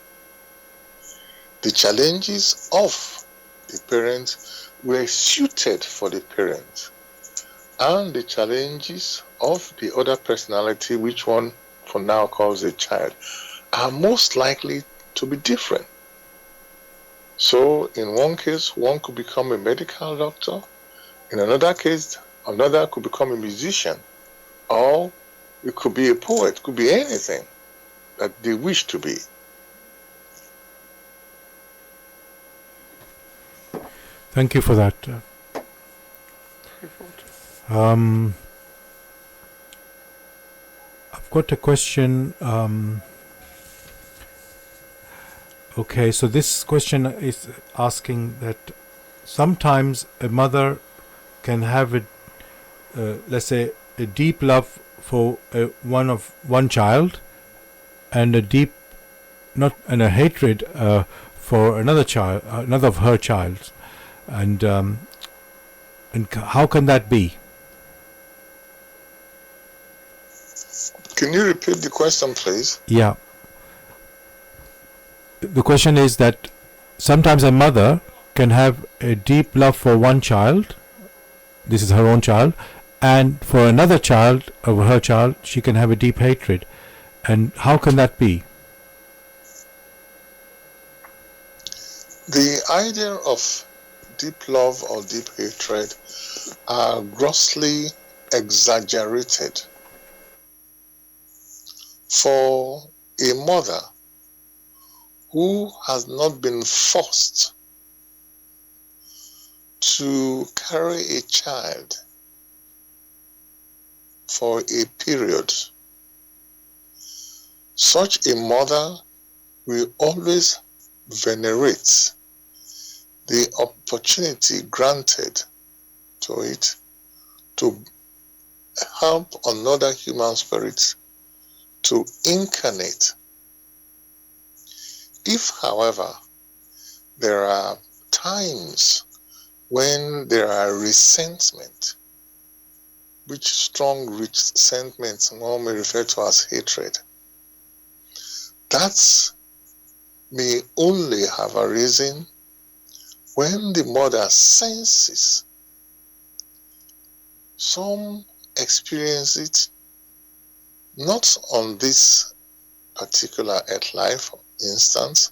The challenges of the parents were suited for the parents, and the challenges of the other personality, which one for now calls a child, are most likely to be different. So in one case, one could become a medical doctor. In another case, another could become a musician, or it could be a poet, could be anything that they wish to be. Thank you for that. I've got a question. Okay, so this question is asking that sometimes a mother can have let's say, a deep love for one child, and a hatred for another of her child, and how can that be? Can you repeat the question, please? Yeah. The question is that sometimes a mother can have a deep love for one child, this is her own child, and for another child of her child she can have a deep hatred. And how can that be? The idea of deep love or deep hatred are grossly exaggerated. For a mother who has not been forced to carry a child for a period, such a mother will always venerate the opportunity granted to it to help another human spirit to incarnate. If, however, there are times when there are resentment, which strong resentment one may refer to as hatred, that's may only have arisen when the mother senses. Some experience it not on this particular earth life instance,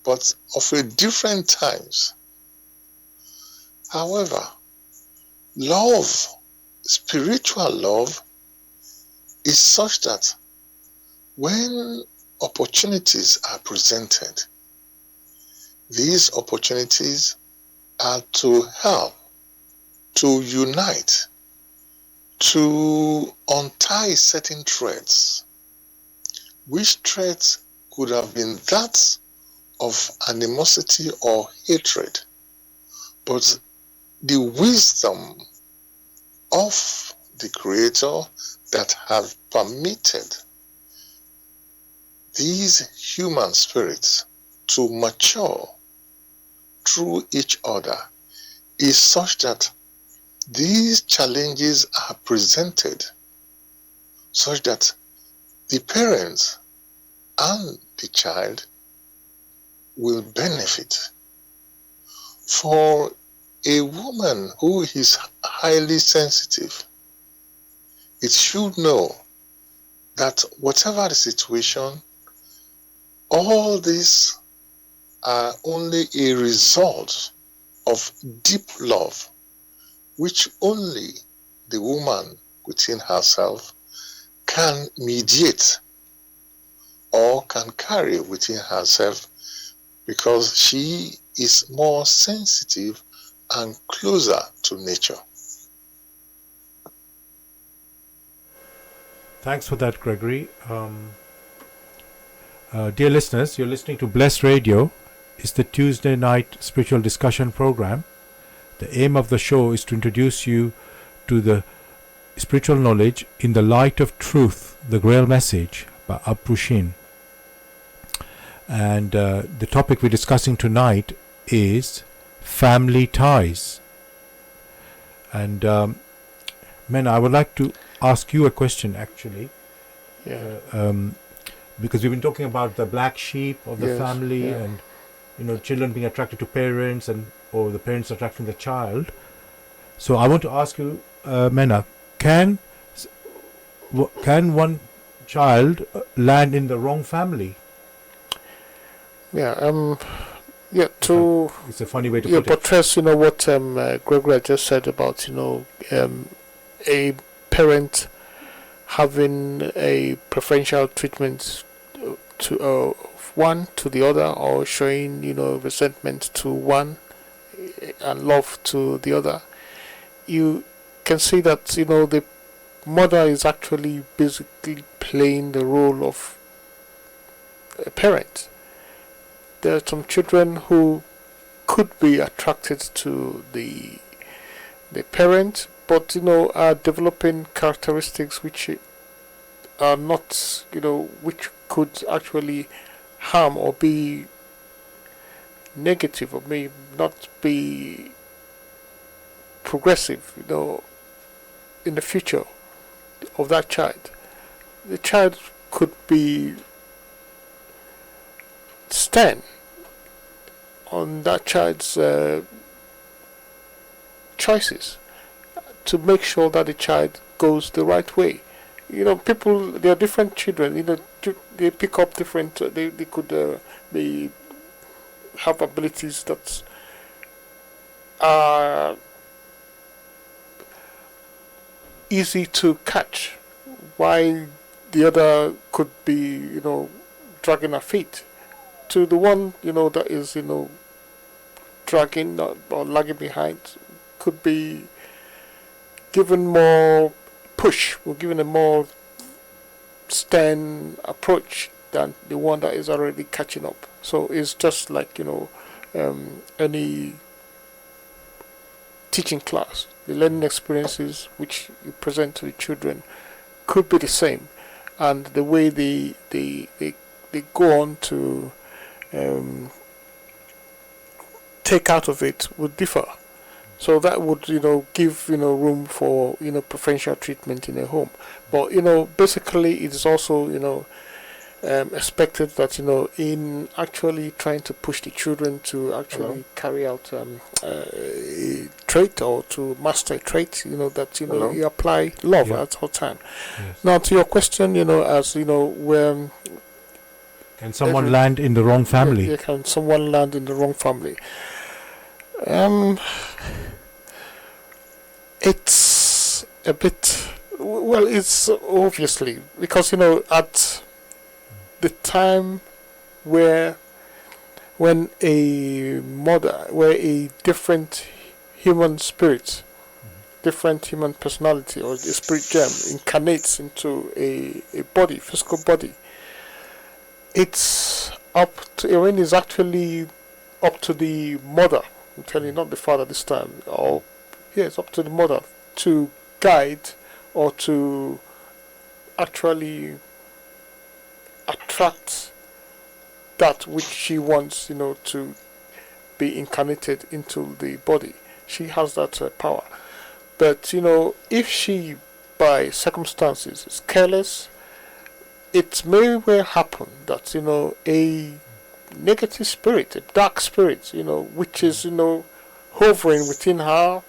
but of a different times. However, love, spiritual love, is such that when opportunities are presented, these opportunities are to help, to unite, to untie certain threads, which threads could have been that of animosity or hatred, but the wisdom of the Creator that have permitted these human spirits to mature through each other is such that these challenges are presented such that the parents and the child will benefit. For a woman who is highly sensitive, it should know that whatever the situation, all these are only a result of deep love, which only the woman within herself can mediate or can carry within herself, because she is more sensitive and closer to nature. Thanks for that, Gregory. Dear listeners, you're listening to Bless Radio. It's the Tuesday night spiritual discussion program. The aim of the show is to introduce you to the spiritual knowledge in the light of truth, the Grail message by Apushin. And the topic we're discussing tonight is family ties. And Mena, I would like to ask you a question actually. Yeah. Because we've been talking about the black sheep of the Yes, family, yeah. and children being attracted to parents, or the parents attracting the child. So I want to ask you, Mena, can one child land in the wrong family? Yeah. To It's a funny way to put it. buttress, what Gregory just said about a parent having a preferential treatment to one to the other, or showing resentment to one and love to the other. You can see that the mother is actually basically playing the role of a parent. There are some children who could be attracted to the parent, but are developing characteristics which are not, which could actually harm or be negative, or may not be progressive, in the future of that child. The child could be stern on that child's choices to make sure that the child goes the right way. People, they are different children. They pick up different. They could they have abilities that are easy to catch, while the other could be dragging her feet. To the one that is dragging or lagging behind, could be given more push, or given a more stern approach than the one that is already catching up. So it's just like any teaching class. The learning experiences which you present to the children could be the same, and the way they go on to take out of it would differ. So that would give room for preferential treatment in a home. But basically it is also expected that in actually trying to push the children to actually carry out a trait or to master a trait, that you apply love at all time. Yes. Now to your question, as where Can someone land in the wrong family? Yeah, can someone land in the wrong family? It's a bit, well, it's obviously because at the time when a different human spirit, different human personality or a spirit gem incarnates into a body, physical body, it's it's actually up to the mother. I'm telling you, not the father this time. It's up to the mother to guide or to actually attract that which she wants, to be incarnated into the body. She has that power. But, if she, by circumstances, is careless, it may well happen that, a negative spirit, a dark spirit, which is, hovering within her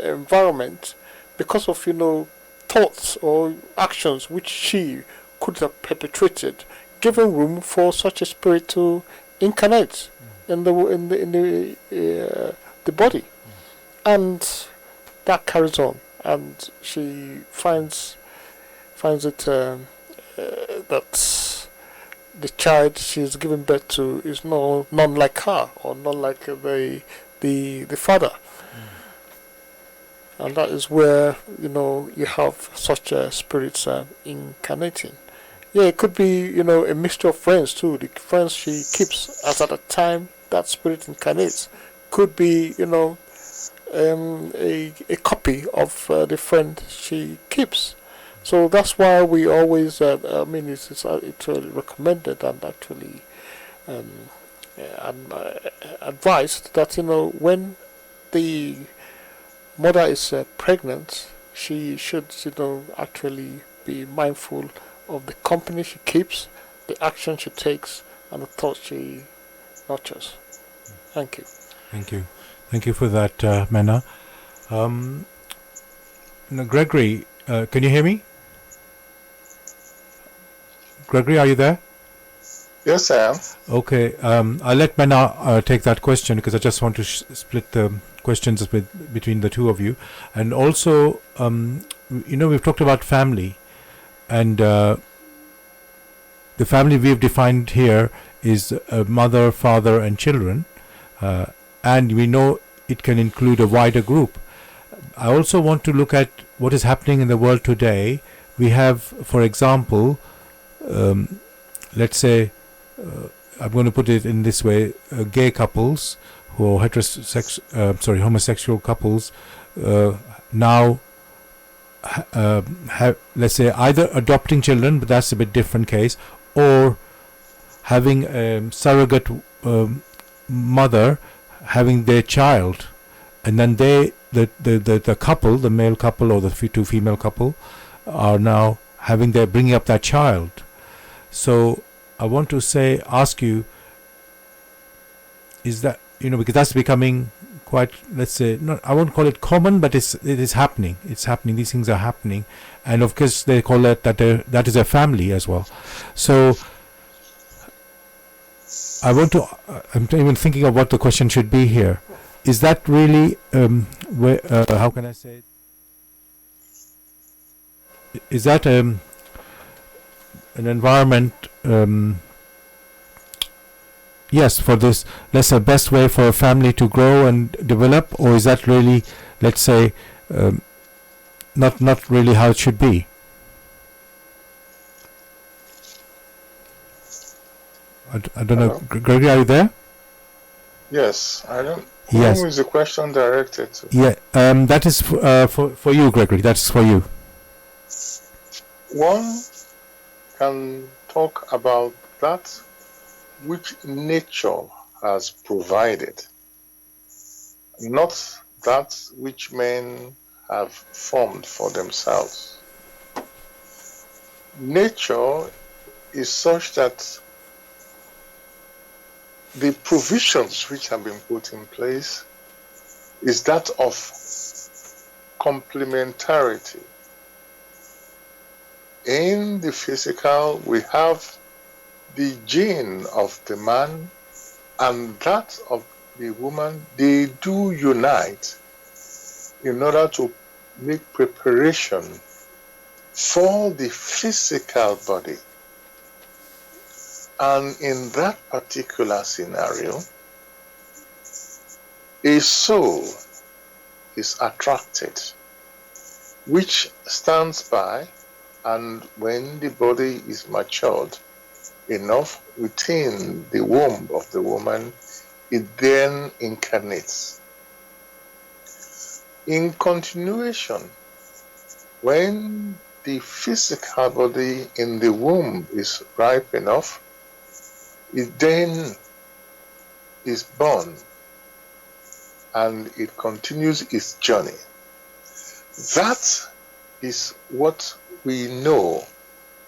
environment because of, thoughts or actions which she could have perpetrated, giving room for such a spirit to incarnate in the body, and that carries on, and she finds it that the child she's given birth to is none like her or none like the father. And that is where you have such spirits incarnating. Yeah, it could be a mixture of friends too. The friends she keeps as at the time that spirit incarnates could be a copy of the friend she keeps. So that's why we always it's recommended and actually advised that when the mother is pregnant, she should actually be mindful of the company she keeps, the action she takes, and the thoughts she nurtures. Thank you. Thank you for that, Mena. Gregory, can you hear me? Gregory, are you there? Yes, I am. Okay, I'll let Mena take that question because I just want to split the questions between the two of you. And also, we've talked about family, and the family we've defined here is mother, father, and children, and we know it can include a wider group. I also want to look at what is happening in the world today. We have, for example, let's say, I'm going to put it in this way: gay couples who are homosexual couples now have, let's say, either adopting children, but that's a bit different case, or having a surrogate mother having their child, and then the couple, the male couple or the two female couple, are now bringing up that child. So I want to ask you, is that, because that's becoming quite, let's say, I won't call it common, but it is happening. It's happening. These things are happening, and of course they call that is a family as well. So I'm even thinking of what the question should be here. Is that really how can I say it? Is that an environment? Yes, for this, that's the best way for a family to grow and develop, or is that really, let's say, not really how it should be? I don't know. Gregory, are you there? Yes, I don't. Yes. Who is the question directed to? Yeah, that is for you, Gregory. That's for you. One can talk about that which nature has provided, not that which men have formed for themselves. Nature is such that the provisions which have been put in place is that of complementarity. In the physical, we have the gene of the man and that of the woman. They do unite in order to make preparation for the physical body. And in that particular scenario, a soul is attracted, which stands by, and when the body is matured enough within the womb of the woman, it then incarnates. In continuation, when the physical body in the womb is ripe enough, it then is born and it continues its journey. That is what we know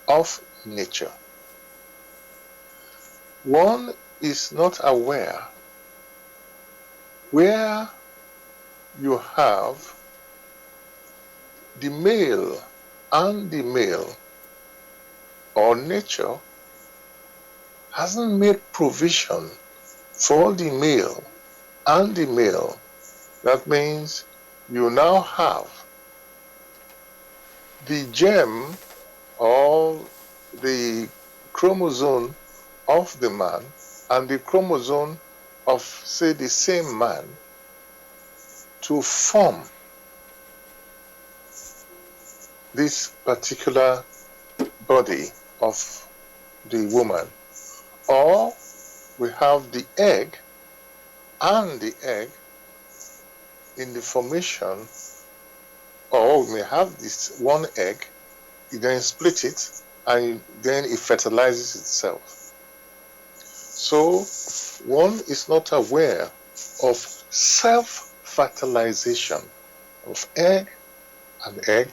of nature. One is not aware where you have the male and the male, or nature hasn't made provision for the male and the male. That means you now have the germ or the chromosome of the man and the chromosome of, say, the same man to form this particular body of the woman. Or we have the egg and the egg in the formation, or we may have this one egg, you then split it, and then it fertilizes itself. So one is not aware of self-fertilization of egg and egg,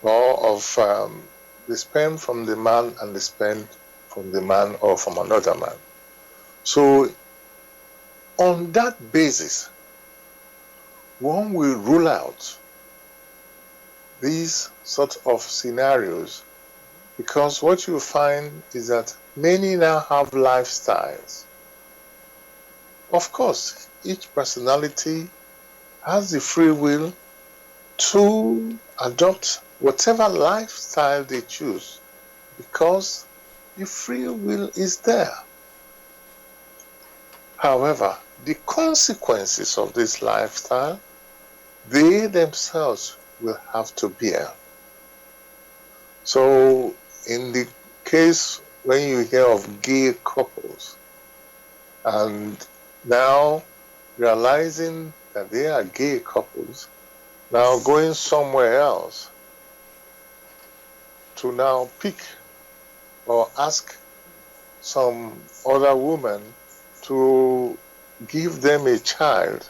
or of the sperm from the man and the sperm from the man or from another man. So on that basis, one will rule out these sort of scenarios, because what you find is that many now have lifestyles. Of course, each personality has the free will to adopt whatever lifestyle they choose, because the free will is there. However, the consequences of this lifestyle, they themselves will have to bear. So in the case when you hear of gay couples, and now realizing that they are gay couples, now going somewhere else to now pick or ask some other woman to give them a child,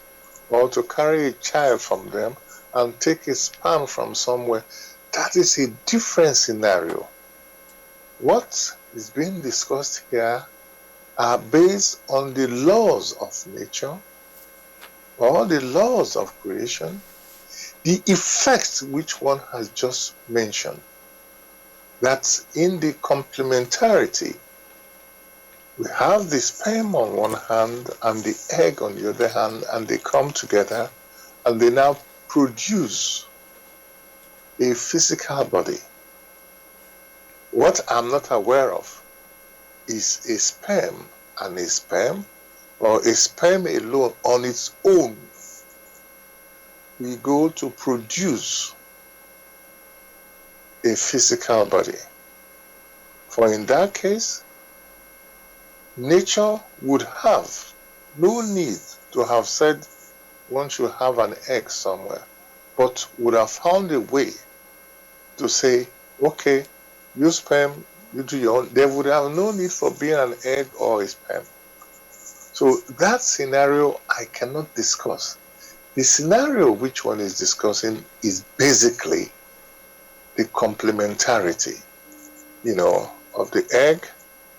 or to carry a child from them and take a sperm from somewhere, that is a different scenario. What is being discussed here are based on the laws of nature or the laws of creation, the effects which one has just mentioned. That in the complementarity, we have the sperm on one hand and the egg on the other hand, and they come together and they now produce a physical body. What I'm not aware of is a sperm and a sperm, or a sperm alone on its own. We go to produce a physical body. For in that case, nature would have no need to have said one should have an egg somewhere, but would have found a way to say, okay, you sperm, you do your own. There would have no need for being an egg or a sperm. So that scenario I cannot discuss. The scenario which one is discussing is basically the complementarity. of the egg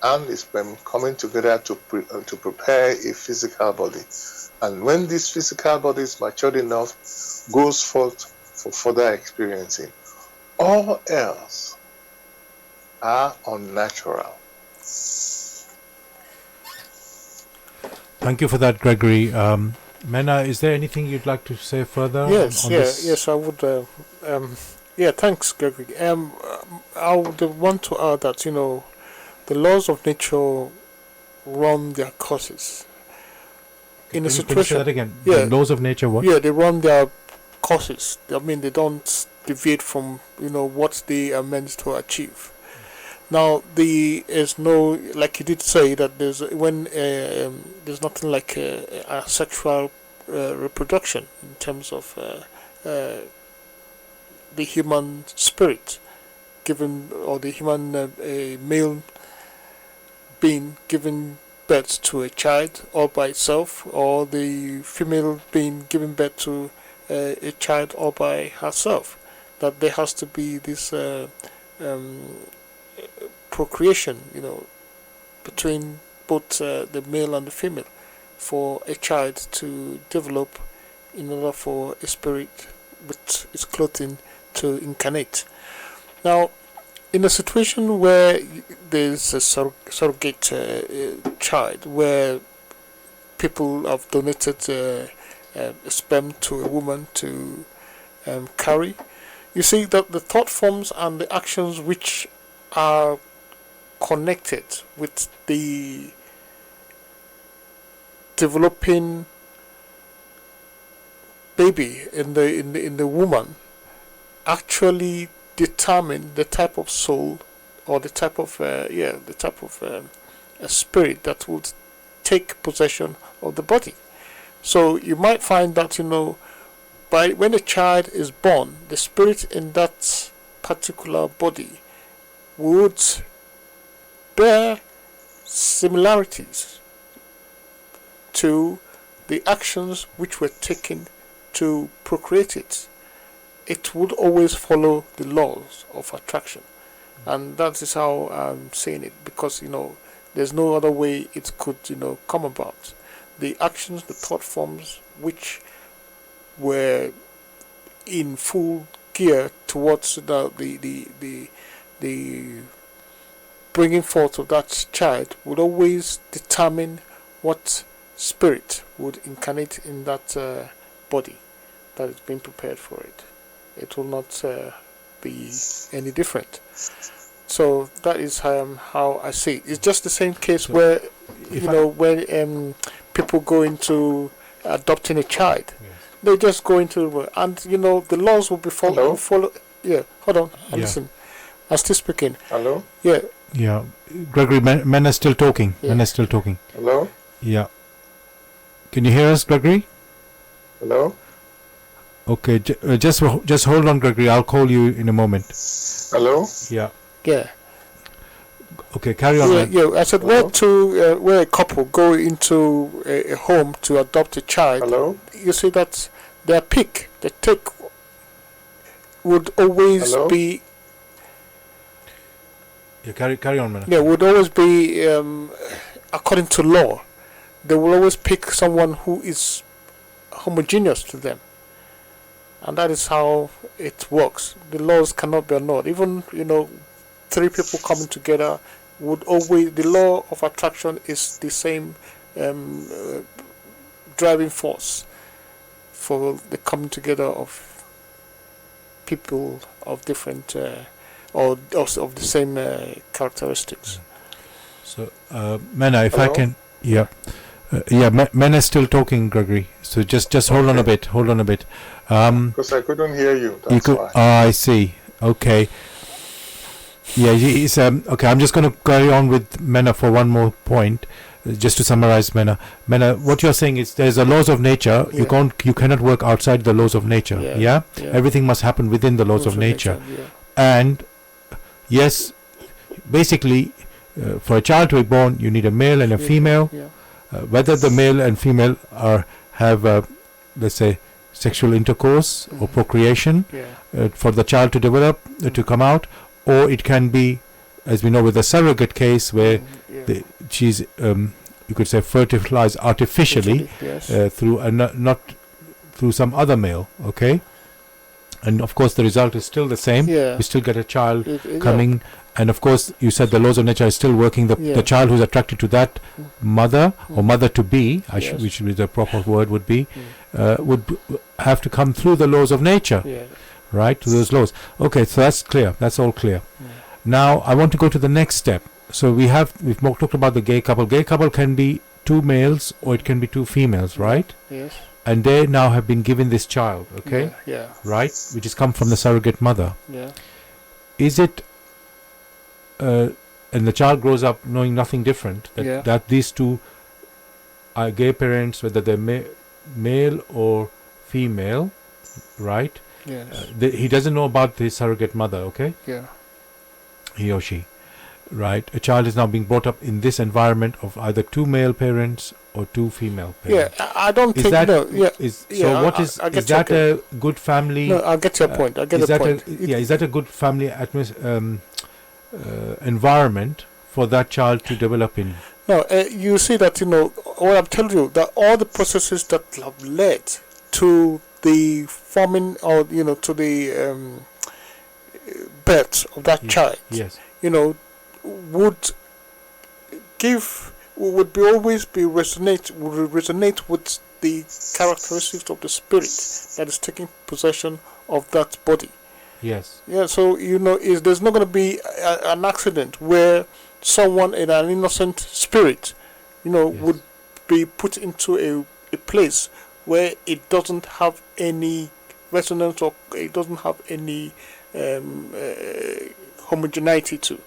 and the sperm coming together to prepare a physical body. And when this physical body is matured enough, goes forth for further experiencing. All else are unnatural. Thank you for that, Gregory. Mena, is there anything you'd like to say further? Yes, on this? yes, I would. Thanks, Gregory. I would want to add that the laws of nature run their courses. In a Can you say situation, that again? yeah, The laws of nature, what? yeah, they run their courses. I mean, they don't deviate from what they are meant to achieve. Now, is no, like you did say, that there's nothing like a sexual reproduction in terms of the human spirit, or the human male being giving birth to a child all by itself, or the female being giving birth to a child all by herself. That there has to be this procreation, between both the male and the female, for a child to develop, in order for a spirit with its clothing to incarnate. Now, in a situation where there's a surrogate child, where people have donated sperm to a woman to carry, you see that the thought forms and the actions which are connected with the developing baby in the woman actually determine the type of soul, or the type of a spirit that would take possession of the body. So you might find that when a child is born, the spirit in that particular body would bear similarities to the actions which were taken to procreate it. It would always follow the laws of attraction, and that is how I'm saying it, because there's no other way it could come about. The actions, the thought forms which were in full gear towards the bringing forth of that child would always determine what spirit would incarnate in that body that is being prepared for it. It will not be any different. So that is how I see it. It's just the same case where when people go into adopting a child, they just go into and the laws will be follow. Yeah, hold on, listen. I'm still speaking. Hello. Yeah. Yeah, Gregory, men are still talking. Yeah. Men are still talking. Hello. Yeah. Can you hear us, Gregory? Hello. Okay, just hold on, Gregory. I'll call you in a moment. Hello. Yeah. Yeah. Okay, carry on. Yeah. I said where a couple go into a home to adopt a child. Hello. You see that their pick, the take, would always be. Yeah, carry on, man. Yeah, would always be according to law. They will always pick someone who is homogeneous to them, and that is how it works. The laws cannot be annulled. Even three people coming together would always, the law of attraction is the same driving force for the coming together of people of different or of the same characteristics. So, Mena, if Hello? I can, Mena is still talking, Gregory. So just hold on a bit. Because I couldn't hear you. That's why. I see. Okay. Yeah, he's okay. I'm just going to carry on with Mena for one more point, just to summarize Mena. Mena, what you're saying is there's the laws of nature. Yeah. You cannot work outside the laws of nature. Yeah. Everything must happen within the laws of nature. And yes, basically, for a child to be born, you need a male and a female. Whether the male and female have let's say sexual intercourse or procreation for the child to develop to come out, or it can be as we know with the surrogate case where Yeah. she's you could say fertilized artificially Yes. through not through some other male, okay? And of course the result is still the same. Yeah. We still get a child Yeah. coming, and of course you said the laws of nature is still working. Yeah. The child who's attracted to that mother or mother to be, Yes. which would be the proper word would be, would have to come through the laws of nature, Yeah. right? To those laws. Okay, so that's clear. That's all clear. Now I want to go to the next step. So we've talked about the gay couple. Gay couple can be two males or it can be two females, right? Yes. And they now have been given this child, okay? Yeah. Right? Which has come from the surrogate mother. Yeah. Is it, and the child grows up knowing nothing different, that these two are gay parents, whether they're male or female, right? Yes. He doesn't know about the surrogate mother, okay? Yeah. He or she, right? A child is now being brought up in this environment of either two male parents or two female parents. Yeah. I don't Is think that no. Yeah. so? What is I get is that your a good family? No, I get your point. I get is the that point. is that a good family environment for that child to develop in? No, you see that, what I'm telling you, that all the processes that have led to the forming or, to the birth of that child, Yes. would would always resonate with the characteristics of the spirit that is taking possession of that body. Yes. Yeah, so there's not going to be an accident where someone in an innocent spirit, would be put into a place where it doesn't have any resonance or it doesn't have any homogeneity to.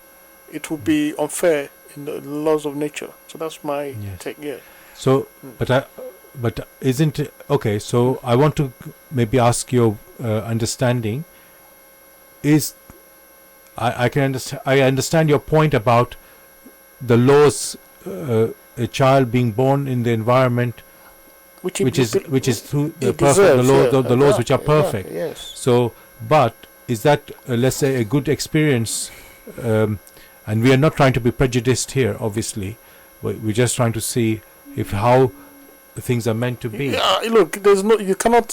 It would be unfair in the laws of nature. So that's my take. Yeah. So, but isn't it okay? So I want to maybe ask your understanding. I can understand. I understand your point about the laws. A child being born in the environment, which is through the perfect, the laws which are perfect. Yes. So, but is that let's say a good experience? And we are not trying to be prejudiced here, obviously. We're just trying to see if how things are meant to be. Look, you cannot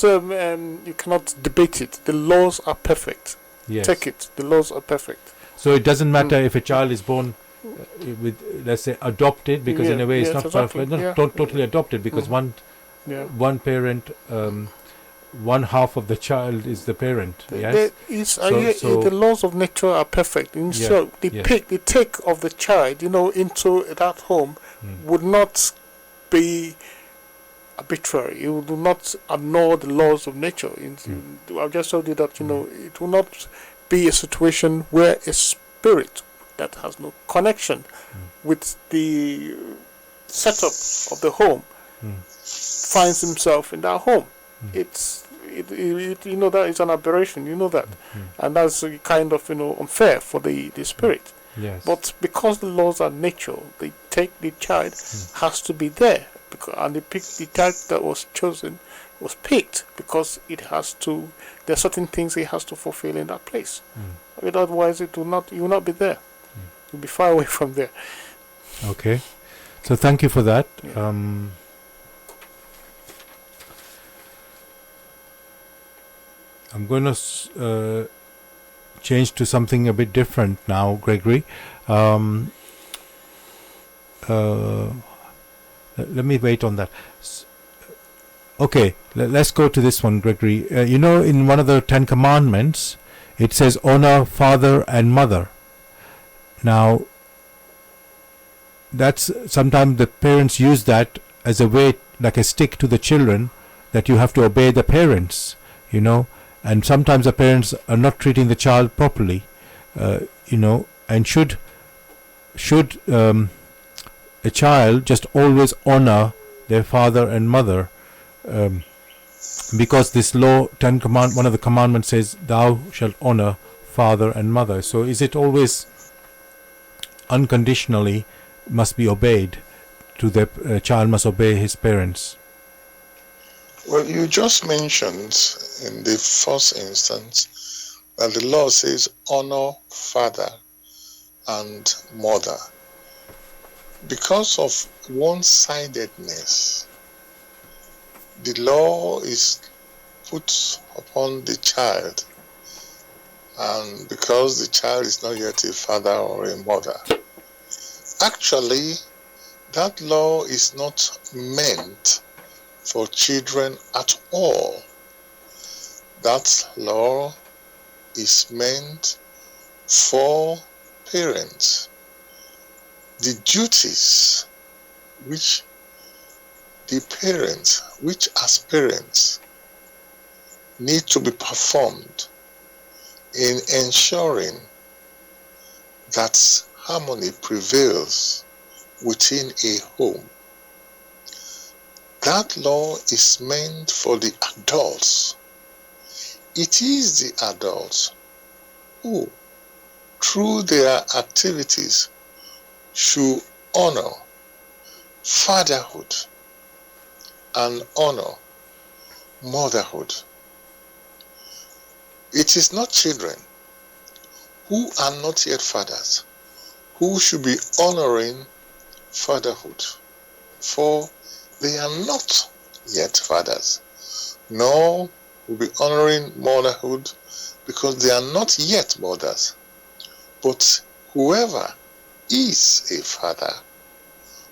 debate it. The laws are perfect. Yes. Take it. The laws are perfect. So it doesn't matter if a child is born with, let's say, adopted, because in a way it's not exactly. perfect, not totally adopted, because one parent, one half of the child is the parent. Yes. The laws of nature are perfect. And so the take of the child, into that home would not be arbitrary. It would not ignore the laws of nature. I've just told you that it will not be a situation where a spirit that has no connection with the setup of the home finds himself in that home. That is an aberration. That, and that's kind of unfair for the spirit. Yes. But because the laws are nature, the child has to be there. And the child that was chosen was picked because it has to. There are certain things it has to fulfill in that place. Otherwise, you will not be there. You'll be far away from there. Okay, so thank you for that. Yeah. I'm going to change to something a bit different now, Gregory. Let me wait on that. Okay, let's go to this one, Gregory. In one of the 10 Commandments, it says, honor father and mother. Now, that's sometimes the parents use that as a way, like a stick to the children, that you have to obey the parents, and sometimes the parents are not treating the child properly, and should a child just always honor their father and mother, because this law, one of the commandments says, thou shalt honor father and mother. So is it always unconditionally must be obeyed, to the child must obey his parents? Well, you just mentioned in the first instance that the law says honor father and mother. Because of one-sidedness, the law is put upon the child, and because the child is not yet a father or a mother. Actually, that law is not meant for children at all. That law is meant for parents. The duties which as parents need to be performed in ensuring that harmony prevails within a home. That law is meant for the adults. It is the adults who, through their activities, should honor fatherhood and honor motherhood. It is not children who are not yet fathers who should be honoring fatherhood, for they are not yet fathers, nor will be honoring motherhood because they are not yet mothers. But whoever is a father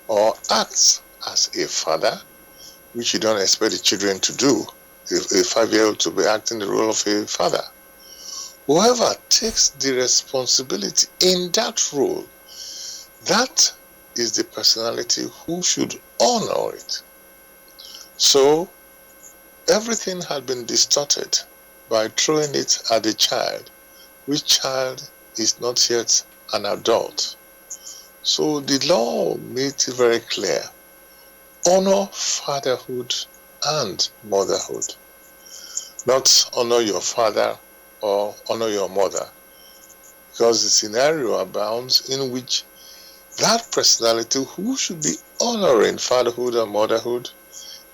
or acts as a father, which you don't expect the children to do, a 5-year-old to be acting the role of a father. Whoever takes the responsibility in that role, that is the personality who should honor it. So, everything had been distorted by throwing it at the child, which child is not yet an adult. So the law made it very clear. Honor fatherhood and motherhood. Not honor your father or honor your mother. Because the scenario abounds in which that personality who should be honoring fatherhood and motherhood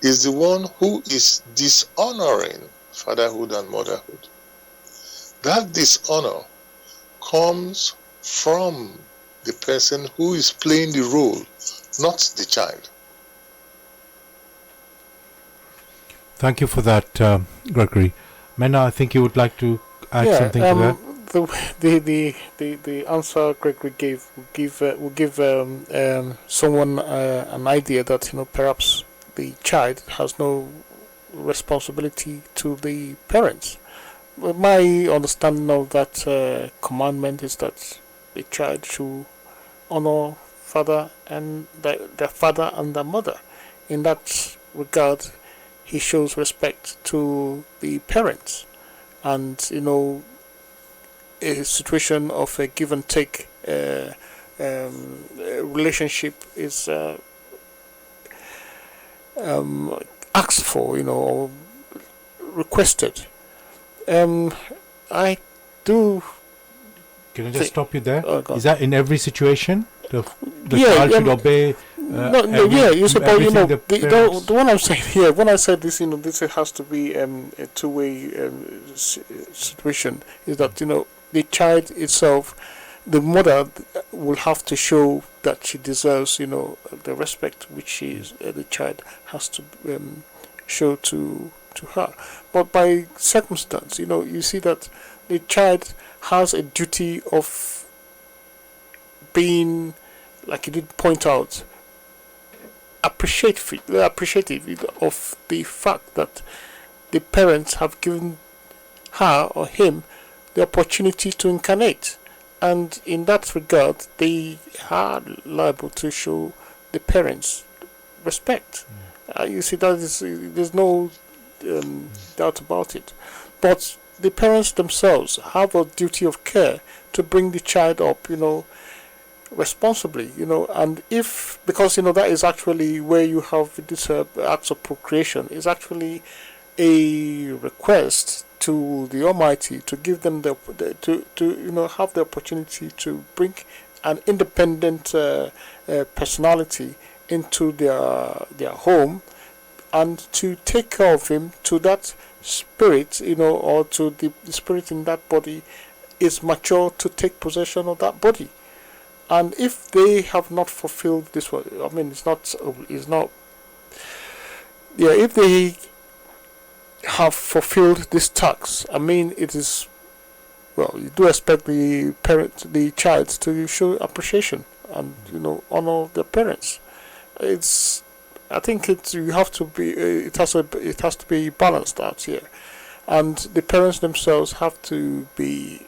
is the one who is dishonoring fatherhood and motherhood. That dishonor comes from the person who is playing the role, not the child. Thank you for that, Gregory. Mena, I think you would like to add something to that. The answer Gregory gave will give someone an idea that perhaps the child has no responsibility to the parents. But my understanding of that commandment is that the child should honor father and their father and their mother. In that regard, he shows respect to the parents, and a situation of a give and take relationship is asked for, or requested. I do. Can I just stop you there? Oh, is that in every situation? The Yeah, child should obey. You suppose everything the parents- the one I'm saying here. When I said this, this has to be a two-way situation. Is that the child itself, the mother will have to show that she deserves the respect which the child has to show to her. But by circumstance, you see that the child has a duty of being, like you did point out, appreciative of the fact that the parents have given her or him the opportunity to incarnate, and in that regard they are liable to show the parents respect. You see, there's no doubt about it. But the parents themselves have a duty of care to bring the child up, responsibly, and because that is actually where you have this acts of procreation, is actually a request to the Almighty to give them to have the opportunity to bring an independent personality into their home, and to take care of him to that spirit, or to the spirit in that body is mature to take possession of that body. And if they have not fulfilled this one, I mean, it's not, yeah, if they have fulfilled this task, I mean, it is, well, you do expect the child to show appreciation and, honor their parents. It's, I think you have to be, it has to be balanced out here. And the parents themselves have to be,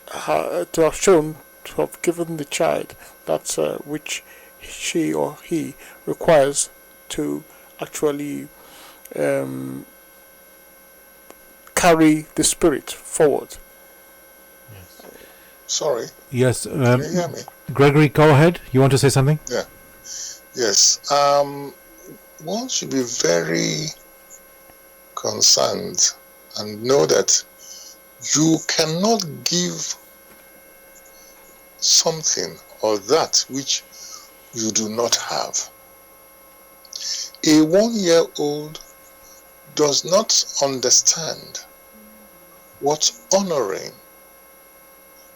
to have shown, to have given the child that which she or he requires to actually carry the spirit forward. Sorry. Yes. Can you hear me? Gregory, go ahead. You want to say something? Yeah. Yes. One should be very concerned and know that you cannot give something or that which you do not have. A 1-year-old does not understand what honoring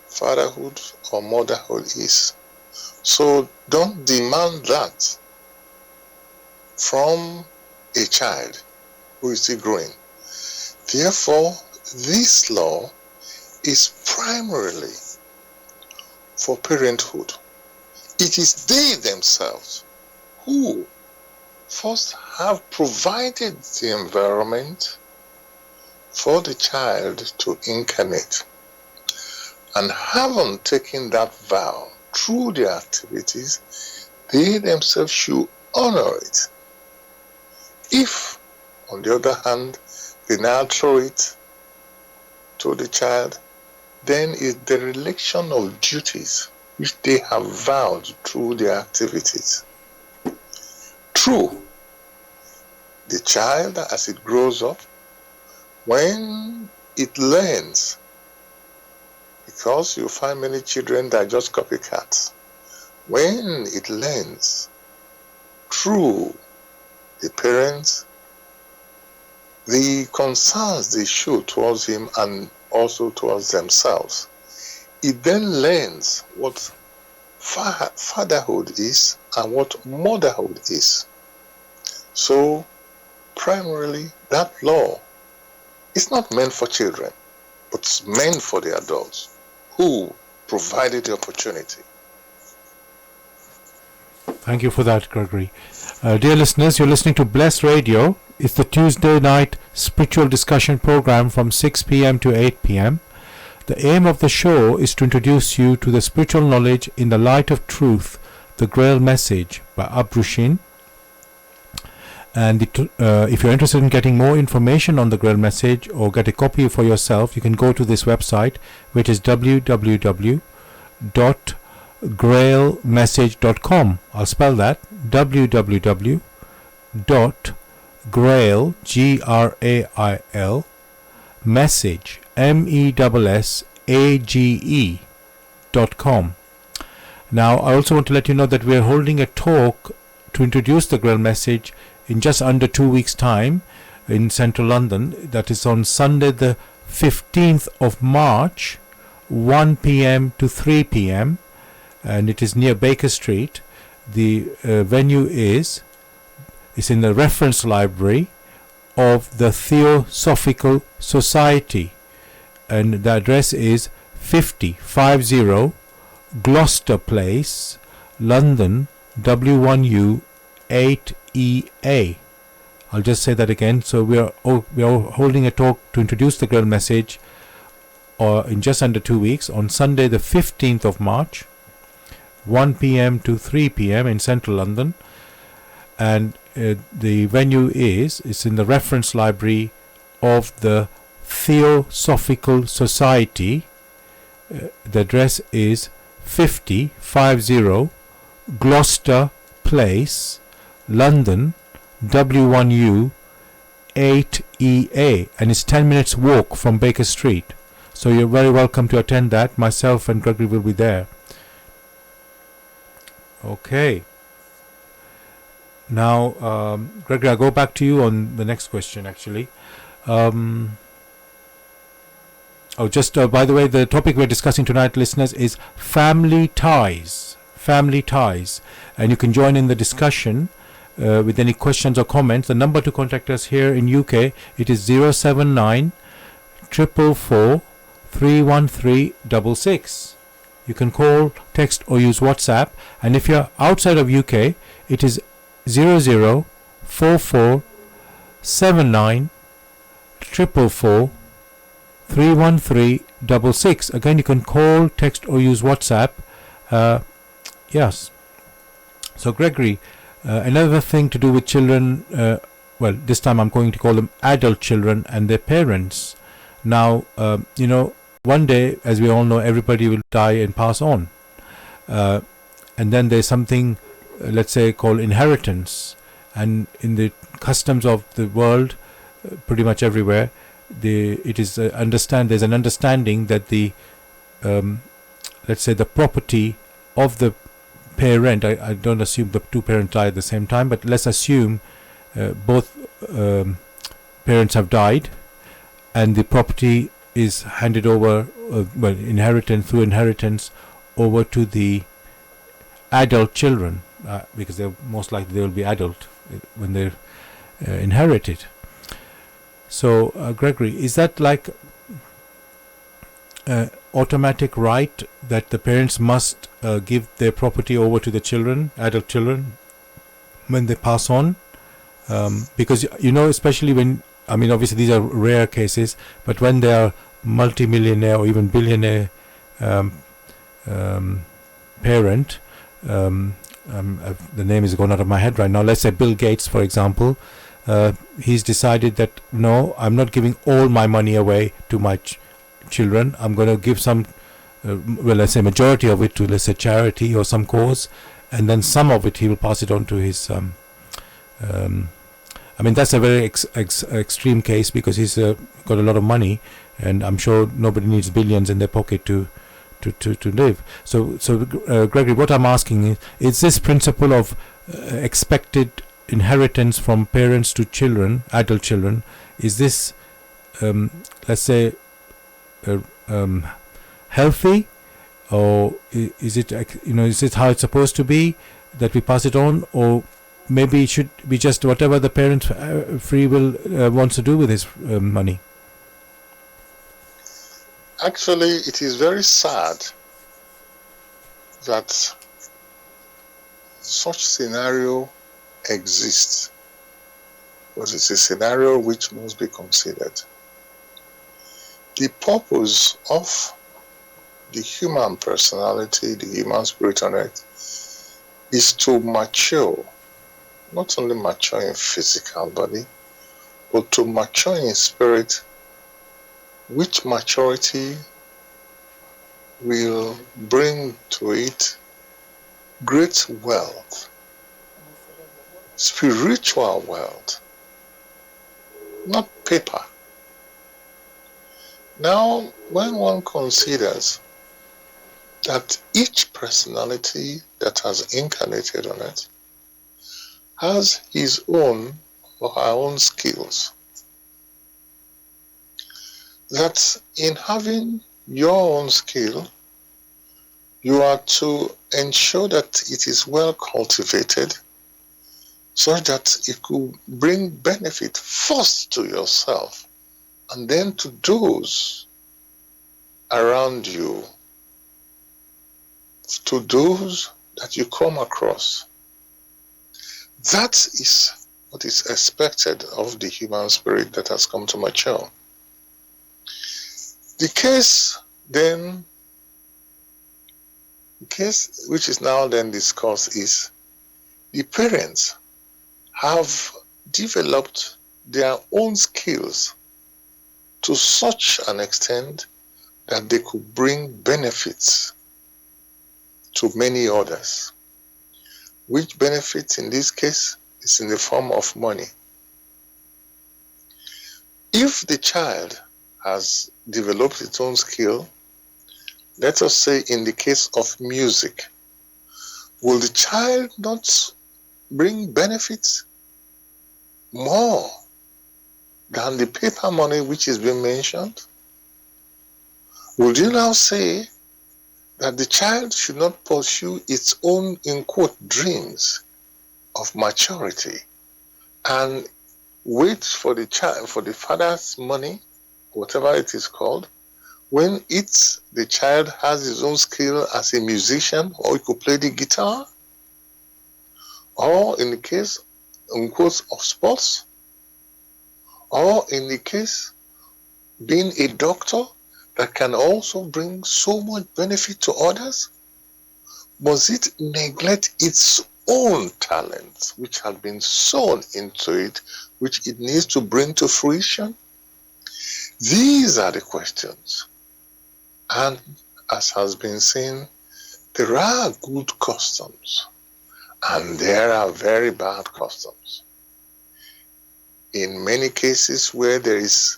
fatherhood or motherhood is. So don't demand that from a child who is still growing. Therefore, this law is primarily for parenthood. It is they themselves who first have provided the environment for the child to incarnate, and haven't taken that vow through their activities, they themselves should honor it. If, on the other hand, they now throw it to the child, then it's the relation of duties which they have vowed through their activities. True, the child, as it grows up, when it learns, because you find many children that are just copycats, when it learns through the parents, the concerns they show towards him and also towards themselves, it then learns what fatherhood is and what motherhood is. So, primarily, that law is not meant for children, but it's meant for the adults who provided the opportunity. Thank you for that, Gregory. Dear listeners, you're listening to Bless Radio. It's the Tuesday night spiritual discussion program from 6 p.m. to 8 p.m. The aim of the show is to introduce you to the spiritual knowledge in the light of truth, the Grail message by Abrushin. And if you're interested in getting more information on the Grail message or get a copy for yourself, you can go to this website, which is www.grailmessage.com. I'll spell that, www.grail, Grail, message, message.com. Now, I also want to let you know that we are holding a talk to introduce the Grail message in just under 2 weeks' time in central London. That is on Sunday the 15th of March, 1 p.m. to 3 p.m. and it is near Baker Street. The venue is in the reference library of the Theosophical Society, and the address is 50 Gloucester Place, London, W1U 8EA. I'll just say that again. So we are holding a talk to introduce the Grail message in just under 2 weeks on Sunday the 15th of March, 1 p.m. to 3 p.m. in central London, and the venue is in the reference library of the Theosophical Society. The address is 50 Gloucester Place, London, W1U 8EA, and it's 10 minutes walk from Baker Street. So you're very welcome to attend that. Myself and Gregory will be there. Okay. Now, Gregory, I'll go back to you on the next question, actually. Oh, just by the way, the topic we're discussing tonight, listeners, is family ties. Family ties. And you can join in the discussion with any questions or comments. The number to contact us here in UK, it is 079 444 31366. You can call, text or use WhatsApp. And if you're outside of UK, it is 0044 79 444 31366. Again, you can call, text or use WhatsApp. Yes. So Gregory, another thing to do with children, well, this time I'm going to call them adult children and their parents. Now, one day, as we all know, everybody will die and pass on. And then there's something, let's say, called inheritance. And in the customs of the world, pretty much everywhere, there's an understanding that the, let's say, the property of the parent, I don't assume the two parents die at the same time, but let's assume both parents have died, and the property is handed over, through inheritance, over to the adult children, because most likely they will be adult when they're inherited. So, Gregory, is that like automatic right that the parents must give their property over to the children, adult children, when they pass on? Because, especially when, obviously these are rare cases, but when they are multi-millionaire or even billionaire parent, the name is gone out of my head right now. Let's say Bill Gates, for example. He's decided that no, I'm not giving all my money away to my children. I'm going to give some, let's say majority of it to, let's say, charity or some cause, and then some of it he will pass it on to his. That's a very extreme case because he's got a lot of money, and I'm sure nobody needs billions in their pocket to live. So Gregory, what I'm asking is this principle of expected inheritance from parents to children, adult children, is this, let's say, healthy, or is it, is it how it's supposed to be that we pass it on, or maybe it should be just whatever the parent's free will wants to do with his money? Actually, it is very sad that such scenario exists, but it's a scenario which must be considered. The purpose of the human personality, the human spirit on earth, is to mature, not only mature in physical body, but to mature in spirit, which maturity will bring to it great wealth, spiritual wealth, not paper. Now, when one considers that each personality that has incarnated on it has his own or her own skills, that in having your own skill, you are to ensure that it is well cultivated so that it could bring benefit first to yourself and then to those around you, to those that you come across. That is what is expected of the human spirit that has come to mature. The case which is now then discussed is the parents have developed their own skills to such an extent that they could bring benefits to many others, which benefits in this case is in the form of money. If the child has developed its own skill, let us say in the case of music, will the child not bring benefits more than the paper money which is being mentioned? Would you now say that the child should not pursue its own, in quote, dreams of maturity and wait for the child, for the father's money, whatever it is called, when the child has his own skill as a musician, or he could play the guitar, or in the case, in quotes, of sports, or in the case being a doctor that can also bring so much benefit to others? Must it neglect its own talent, which has been sown into it, which it needs to bring to fruition? These are the questions. And as has been seen, there are good customs and there are very bad customs. In many cases where there is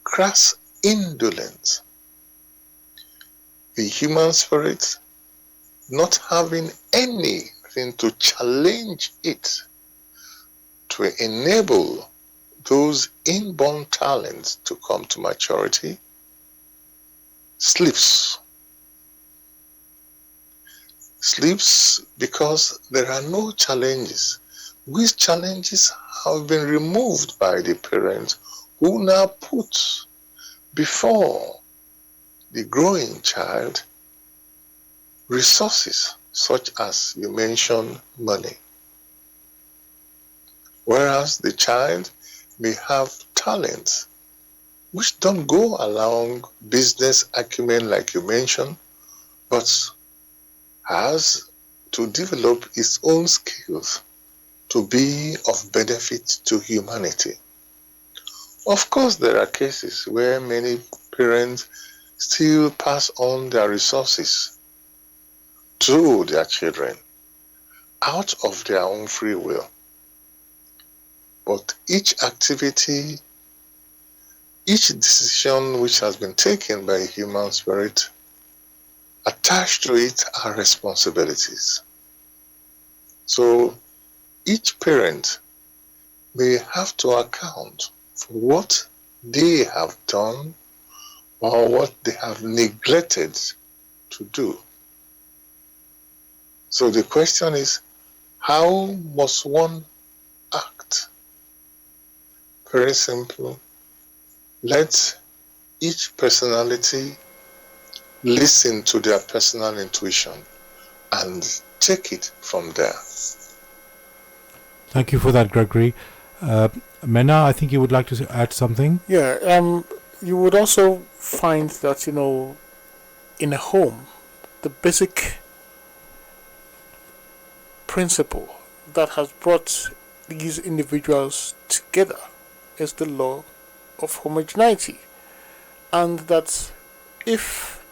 crass indolence, the human spirit not having anything to challenge it, to enable those inborn talents to come to maturity, sleeps. Sleeps because there are no challenges, which challenges have been removed by the parents, who now put before the growing child resources such as you mentioned, money. Whereas the child may have talents which don't go along business acumen like you mentioned, but has to develop its own skills to be of benefit to humanity. Of course, there are cases where many parents still pass on their resources to their children out of their own free will. But each activity, each decision which has been taken by a human spirit, attached to it are responsibilities. So each parent may have to account for what they have done or what they have neglected to do. So the question is, how must one act? Very simple. Let each personality listen to their personal intuition and take it from there. Thank you for that, Gregory. Mena, I think you would like to add something? Yeah, you would also find that, in a home, the basic principle that has brought these individuals together is the law of homogeneity. And that if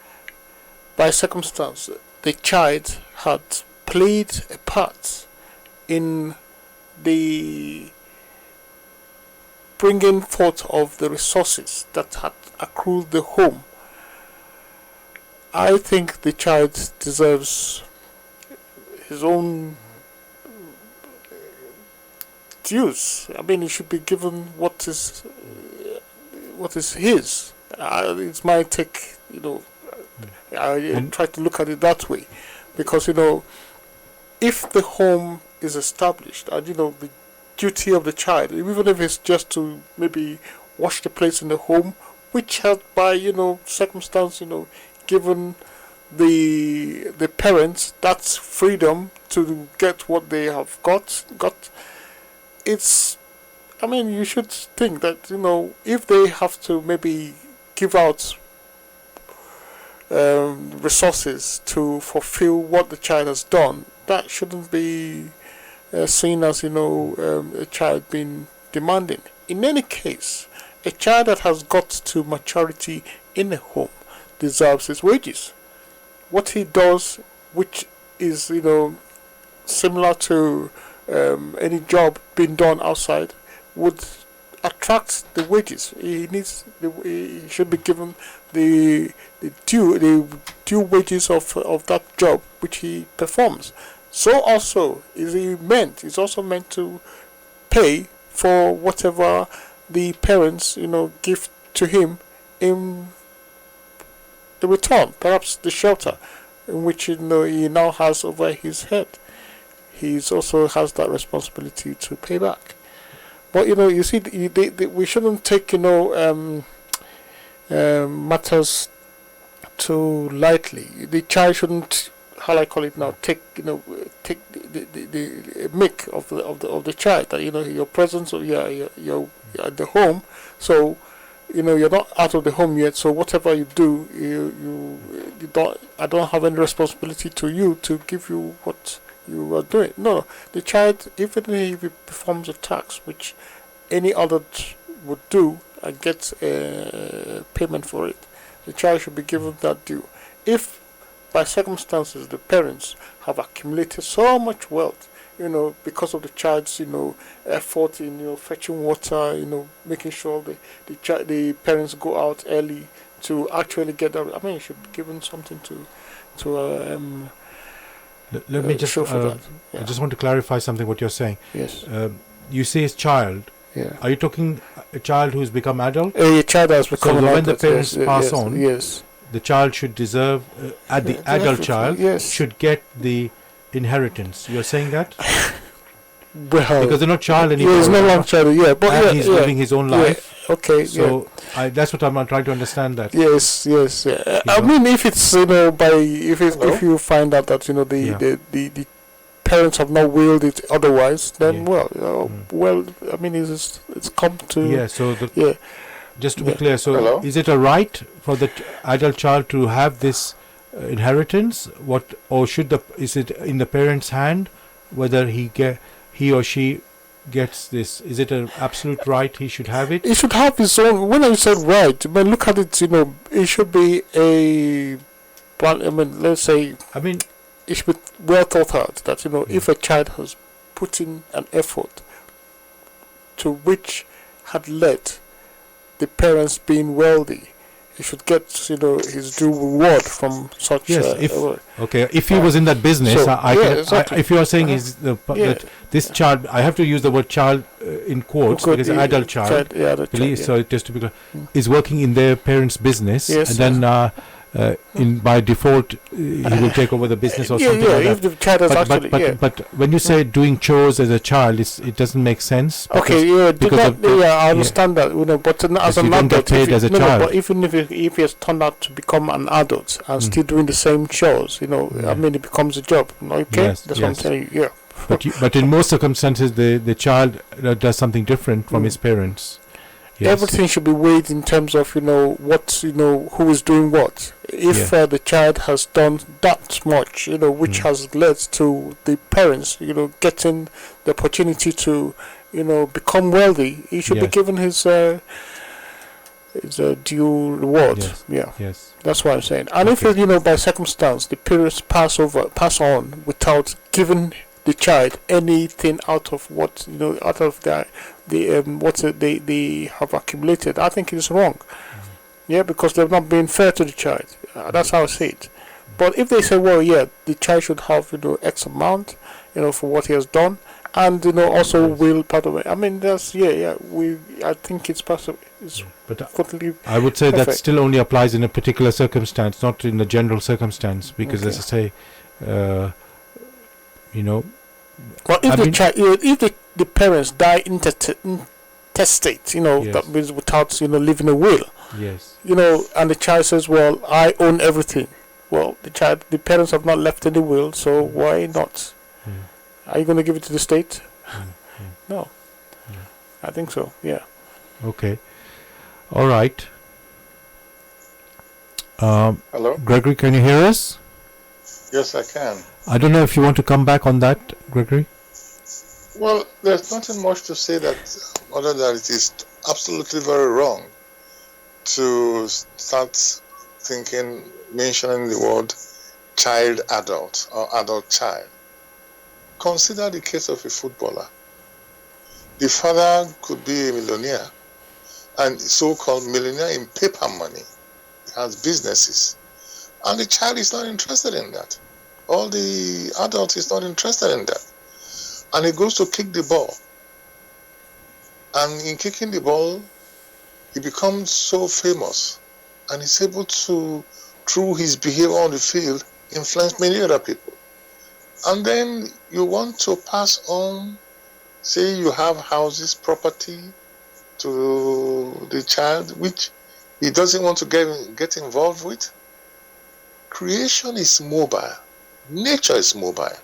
by circumstance the child had played a part in the bringing forth of the resources that had accrued the home, I think the child deserves his own dues. I mean, he should be given what is his. It's my take, I try to look at it that way, because if the home is established, and the duty of the child, even if it's just to maybe wash the plates in the home, which has by circumstance given the parents that freedom to get what they have got. It's, I mean, you should think that if they have to maybe give out resources to fulfill what the child has done, that shouldn't be seen as a child being demanding. In any case, a child that has got to maturity in a home deserves his wages. What he does, which is similar to any job being done outside, would attract the wages. He should be given the due wages of that job which he performs. So also is also meant to pay for whatever the parents give to him in the return, perhaps the shelter, in which he now has over his head. He also has that responsibility to pay back. But you see, we shouldn't take matters too lightly. The child shouldn't, how I call it now, take the make of the child, that your presence, or you're at the home, so you're not out of the home yet. So whatever you do, you don't. I don't have any responsibility to you to give you what you are doing. No, the child, even if he performs a task which any adult would do and gets payment for it, the child should be given that due. If by circumstances the parents have accumulated so much wealth, because of the child's effort in fetching water, making sure the parents go out early to actually get that. I mean, you should be given something to let me just show for that. I just want to clarify something what you're saying. Yes. You say his child. Yeah. Are you talking a child who's become adult? A child has become an when adult, the parents pass yes, on, yes, the child should deserve, the adult child yes. should get the inheritance. You're saying that? Well, because they're not child anymore. Yeah, he's no longer child. Yeah, but and he's living his own life. Okay. So that's what I'm trying to understand. That. Yes. I mean, if it's if you find out that the parents have not willed it otherwise, then I mean, it's come to So just to be clear, so Hello? is it a right for the adult child to have this inheritance? Or is it in the parent's hand whether he or she gets this? Is it an absolute right he should have it? He should have his own. When I said right, but look at it. It should be let's say. I mean, it should be well thought out that if a child has put in an effort to which had led the parents being wealthy, he should get his due reward from such. Yes, if he was in that business, so, exactly. If you are saying that this child, I have to use the word child in quotes because adult child, so just to be clear, is working in their parents' business, and then by default he will take over the business or something like if that. the child is But when you say doing chores as a child, it doesn't make sense. I understand that, but as an adult, get paid as a child. But even if he has turned out to become an adult and still doing the same chores, I mean, it becomes a job. Okay, that's what I'm telling you. Yeah. But in most circumstances, the child does something different from his parents. Yes. Everything should be weighed in terms of who is doing what. If the child has done that much, which has led to the parents, getting the opportunity to, become wealthy, he should be given his due reward. Yes. That's what I'm saying. And if by circumstance the parents pass on without giving the child anything out of what out of what they have accumulated, I think it is wrong. Because they've not been fair to the child. That's how I see it. But if they say, the child should have X amount, for what he has done, and also will part of it. I mean, that's I think it's possible. But totally I would say perfect. That still only applies in a particular circumstance, not in the general circumstance, because as I say, Well, if the parents die intestate, that means without leaving a will. Yes. And the child says, "Well, I own everything." Well, the parents have not left any will, so why not? Are you going to give it to the state? No. I think so. Yeah. Okay. All right. Hello? Gregory, can you hear us? Yes, I can. I don't know if you want to come back on that, Gregory. Well, there's nothing much to say that other than it is absolutely very wrong to start mentioning the word child adult or adult child. Consider the case of a footballer. The father could be a millionaire, and so-called millionaire in paper money. He has businesses, and the child is not interested in that. All the adult is not interested in that. And he goes to kick the ball. And in kicking the ball, he becomes so famous, and he's able to through his behavior on the field, influence many other people. And then you want to pass on, say you have houses, property to the child, which he doesn't want to get involved with. Creation is mobile. Nature is mobile.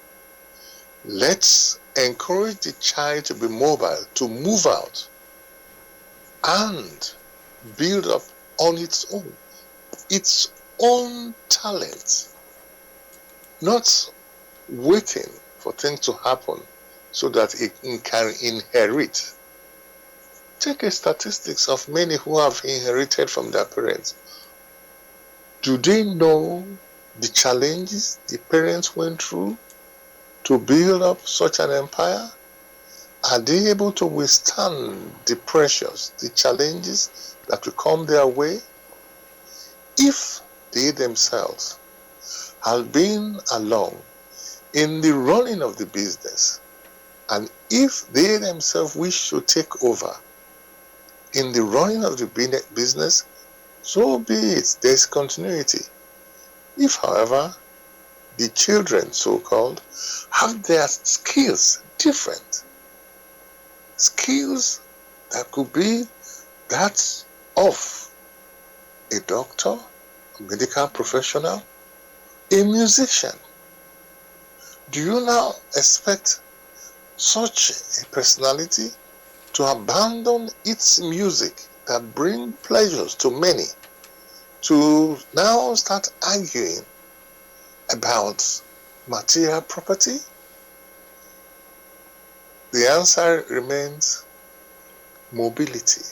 Let's encourage the child to be mobile, to move out and build up on its own talent, not waiting for things to happen so that it can inherit. Take a statistics of many who have inherited from their parents. Do they know the challenges the parents went through to build up such an empire? Are they able to withstand the pressures, the challenges that will come their way? If they themselves have been along in the running of the business, and if they themselves wish to take over in the running of the business, so be it, there's continuity. If, however, the children, so-called, have their skills different, skills that could be that of a doctor, a medical professional, a musician, do you now expect such a personality to abandon its music that brings pleasures to many, to now start arguing about material property? The answer remains mobility.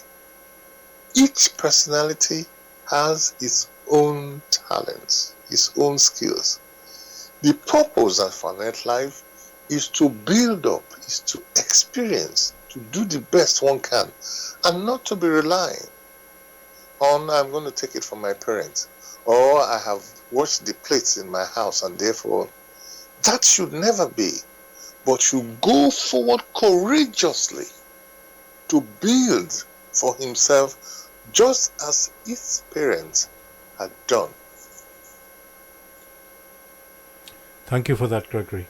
Each personality has its own talents, its own skills. The purpose of finite life is to build up, is to experience, to do the best one can, and not to be relying on, I'm going to take it from my parents, or I have washed the plates in my house and therefore, that should never be, but should go forward courageously to build for himself just as his parents had done. Thank you for that, Gregory.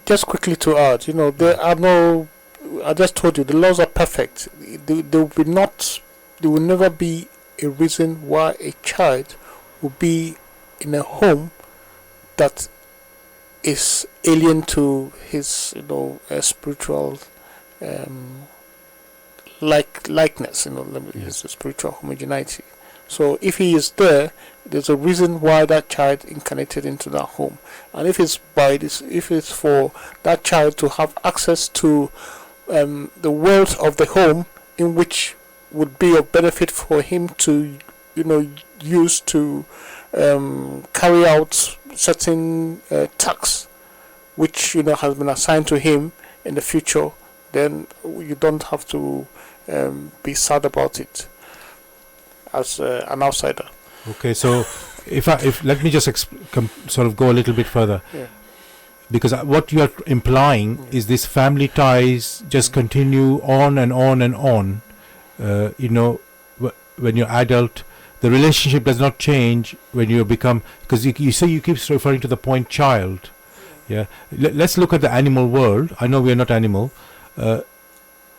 Just quickly to add, there are no. I just told you the laws are perfect. There will never be a reason why a child will be in a home that is alien to his, spiritual likeness. His spiritual homogeneity. So if he is there, there's a reason why that child incarnated into that home, and if it's for that child to have access to the wealth of the home, in which would be of benefit for him to, use to carry out certain tasks, which has been assigned to him in the future, then you don't have to be sad about it as an outsider. Okay, so if let me just sort of go a little bit further, because what you are implying is this family ties just continue on and on and on. When you're adult, the relationship does not change when you become, because you say you keep referring to the point child. Yeah, let's look at the animal world. I know we are not animal.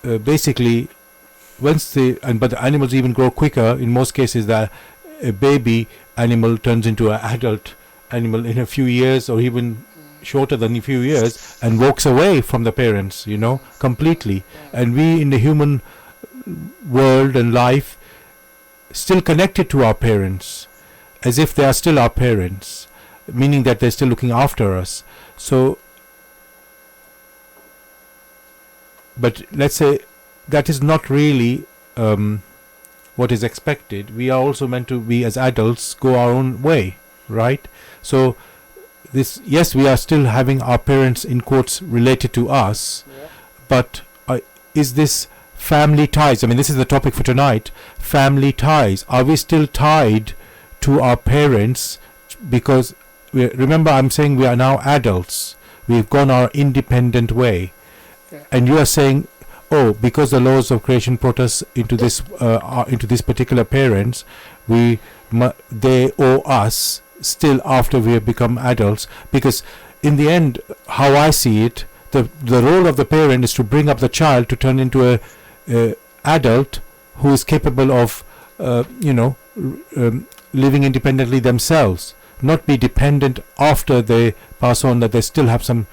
Basically, but the animals even grow quicker. In most cases, that a baby animal turns into an adult animal in a few years, or even shorter than a few years, and walks away from the parents, completely. And we in the human world and life still connected to our parents, as if they are still our parents, meaning that they're still looking after us. So, but let's say that is not really what is expected. We are also meant to be, as adults, go our own way, right? So yes, we are still having our parents in quotes related to us, but is this family ties? I mean, this is the topic for tonight. Family ties. Are we still tied to our parents? Because remember, I'm saying we are now adults. We've gone our independent way, and you are saying, oh, because the laws of creation put us into this particular parents, they owe us still after we have become adults. Because in the end, how I see it, the role of the parent is to bring up the child to turn into a adult who is capable of living independently themselves, not be dependent after they pass on, that they still have some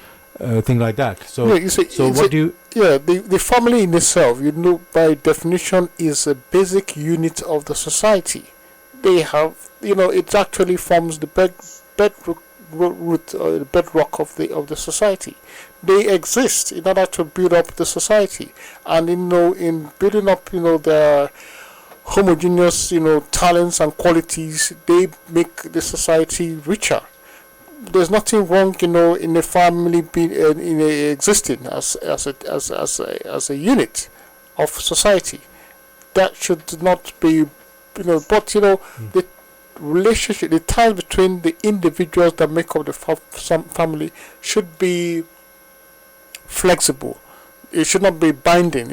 thing like that. So the family in itself, by definition, is a basic unit of the society. They have, it actually forms the bedrock of the society. They exist in order to build up the society, and in building up their homogeneous talents and qualities, they make the society richer. There's nothing wrong in a family being existing as a unit of society. That should not be the relationship, the ties between the individuals that make up the family should be flexible. It should not be binding.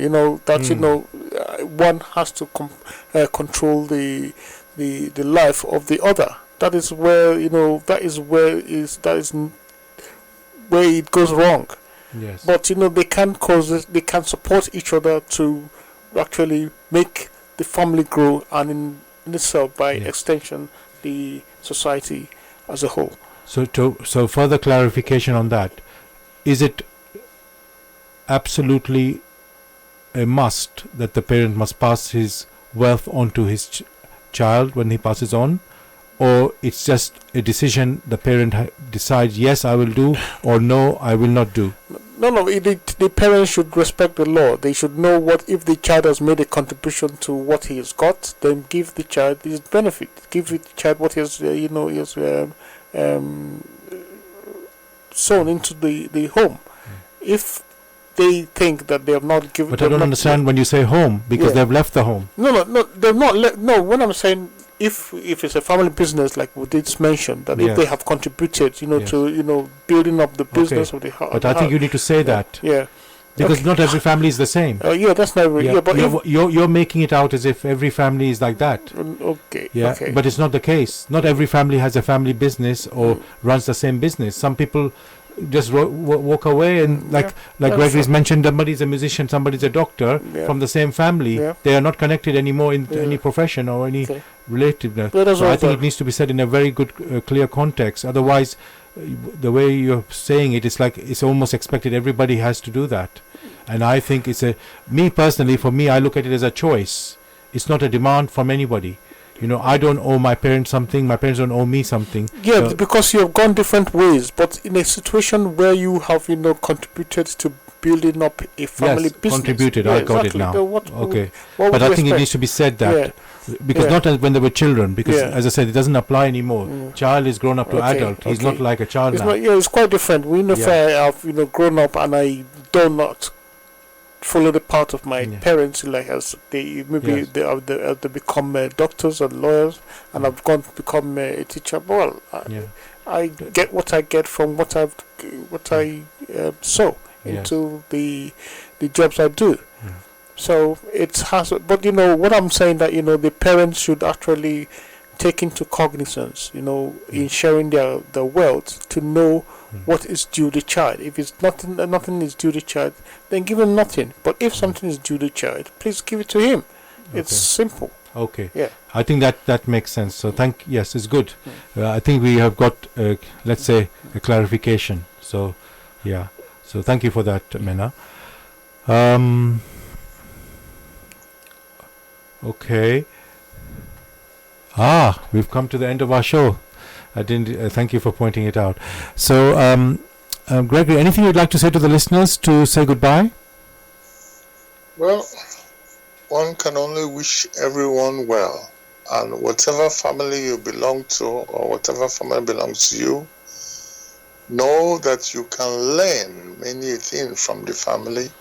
One has to control the life of the other. That is where it goes wrong. Yes. But they can support each other to actually make the family grow, and in itself, by extension, the society as a whole. So further clarification on that: is it absolutely a must that the parent must pass his wealth on to his child when he passes on, or it's just a decision the parent decides, yes, I will do, or no, I will not do? No. The parents should respect the law. They should know what if the child has made a contribution to what he has got, then give the child his benefit. Give the child what he has, sown into the home. If they think that they have not given, but I don't understand when you say home, because they've left the home. No, they've not left. No, when I'm saying, if it's a family business, like we did mention, that if they have contributed, to building up the business of the house. But I think you need to say that. Yeah. Because not every family is the same. That's not really. But you're making it out as if every family is like that. Okay. Yeah. Okay. But it's not the case. Not every family has a family business or runs the same business. Some people just walk away, and like Gregory's mentioned, somebody's a musician, somebody's a doctor from the same family. They are not connected anymore in any profession or any relativeness. So I think it needs to be said in a very good, clear context. Otherwise, the way you're saying it, it's like it's almost expected everybody has to do that. And I think for me, I look at it as a choice. It's not a demand from anybody. I don't owe my parents something, my parents don't owe me something. Yeah, because you have gone different ways. But in a situation where you have, contributed to building up a family business. Contributed, I got it now. What but I think it needs to be said that. Because not as when they were children, because as I said, it doesn't apply anymore. Child is grown up to adult. He's not like a child now. It's quite different. If I have, grown up and I do not follow the path of my parents, like as they become doctors and lawyers, and I've gone to become a teacher. Well, I get what I get from what I sow into the jobs I do. So it has, but what I'm saying, that the parents should actually take into cognizance, in sharing their wealth, to know what is due the child. If it's nothing is due the child, then give him nothing. But if something is due the child, please give it to him. It's simple. Okay. Yeah. I think that makes sense. So yes, it's good. I think we have got, let's say, a clarification. So, yeah. So thank you for that, Mena. Okay. We've come to the end of our show. I didn't. Thank you for pointing it out. So, Gregory, anything you'd like to say to the listeners to say goodbye? Well, one can only wish everyone well, and whatever family you belong to, or whatever family belongs to you, know that you can learn many things from the family,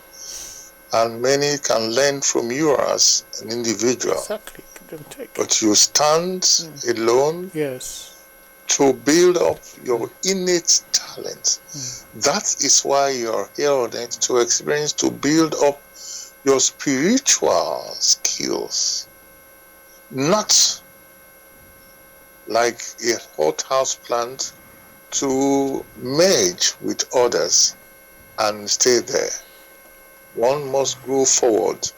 and many can learn from you as an individual. Exactly. But you stand alone. Yes. To build up your innate talent. That is why you're here on earth, to experience, to build up your spiritual skills, not like a hothouse plant to merge with others and stay there. One must go forward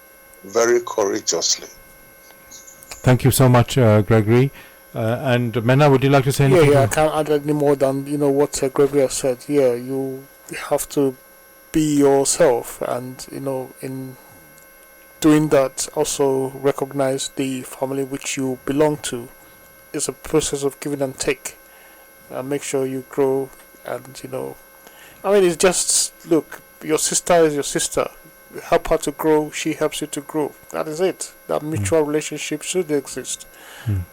very courageously. Thank you so much, Gregory. And Mena, would you like to say anything? Yeah, I can't add any more than what Gregory has said. Yeah, you have to be yourself, and in doing that, also recognize the family which you belong to. It's a process of giving and take, and make sure you grow. And it's just, look, your sister is your sister. Help her to grow, she helps you to grow. That is it. That mutual relationship should exist.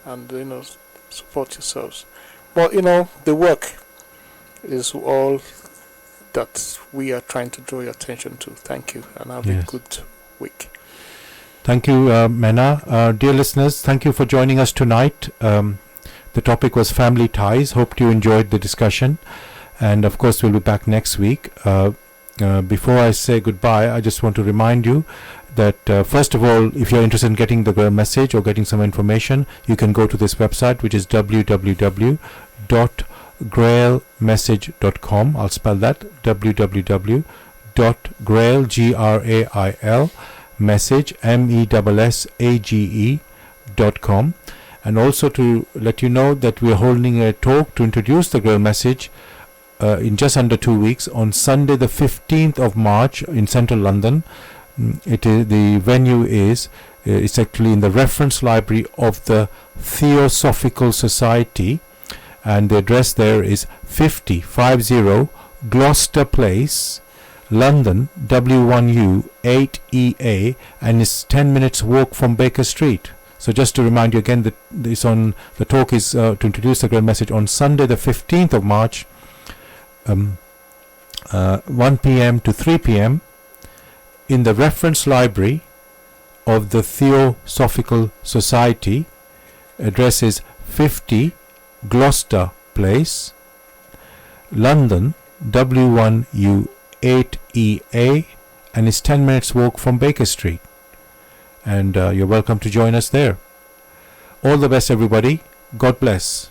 And support yourselves. But the work is all that we are trying to draw your attention to. Thank you, and have a good week. Thank you, Mena. Dear listeners, thank you for joining us tonight. The topic was family ties. Hope you enjoyed the discussion, and of course we'll be back next week. Before I say goodbye, I just want to remind you that first of all, if you're interested in getting the Grail message or getting some information, you can go to this website, which is www.grailmessage.com. I'll spell that, www.grail, Grail, message, message.com. And also to let you know that we are holding a talk to introduce the Grail message in just under 2 weeks on Sunday the 15th of March in central London. The venue is it's actually in the reference library of the Theosophical Society, and the address there is 50 Gloucester Place, London, W1U 8EA, and it's 10 minutes walk from Baker Street. So just to remind you again that the talk is to introduce the Grail message on Sunday the 15th of March, 1 p.m. to 3 p.m. in the reference library of the Theosophical Society. Address is 50 Gloucester Place, London, W1U 8EA, and it's 10 minutes walk from Baker Street. And you're welcome to join us there. All the best, everybody. God bless.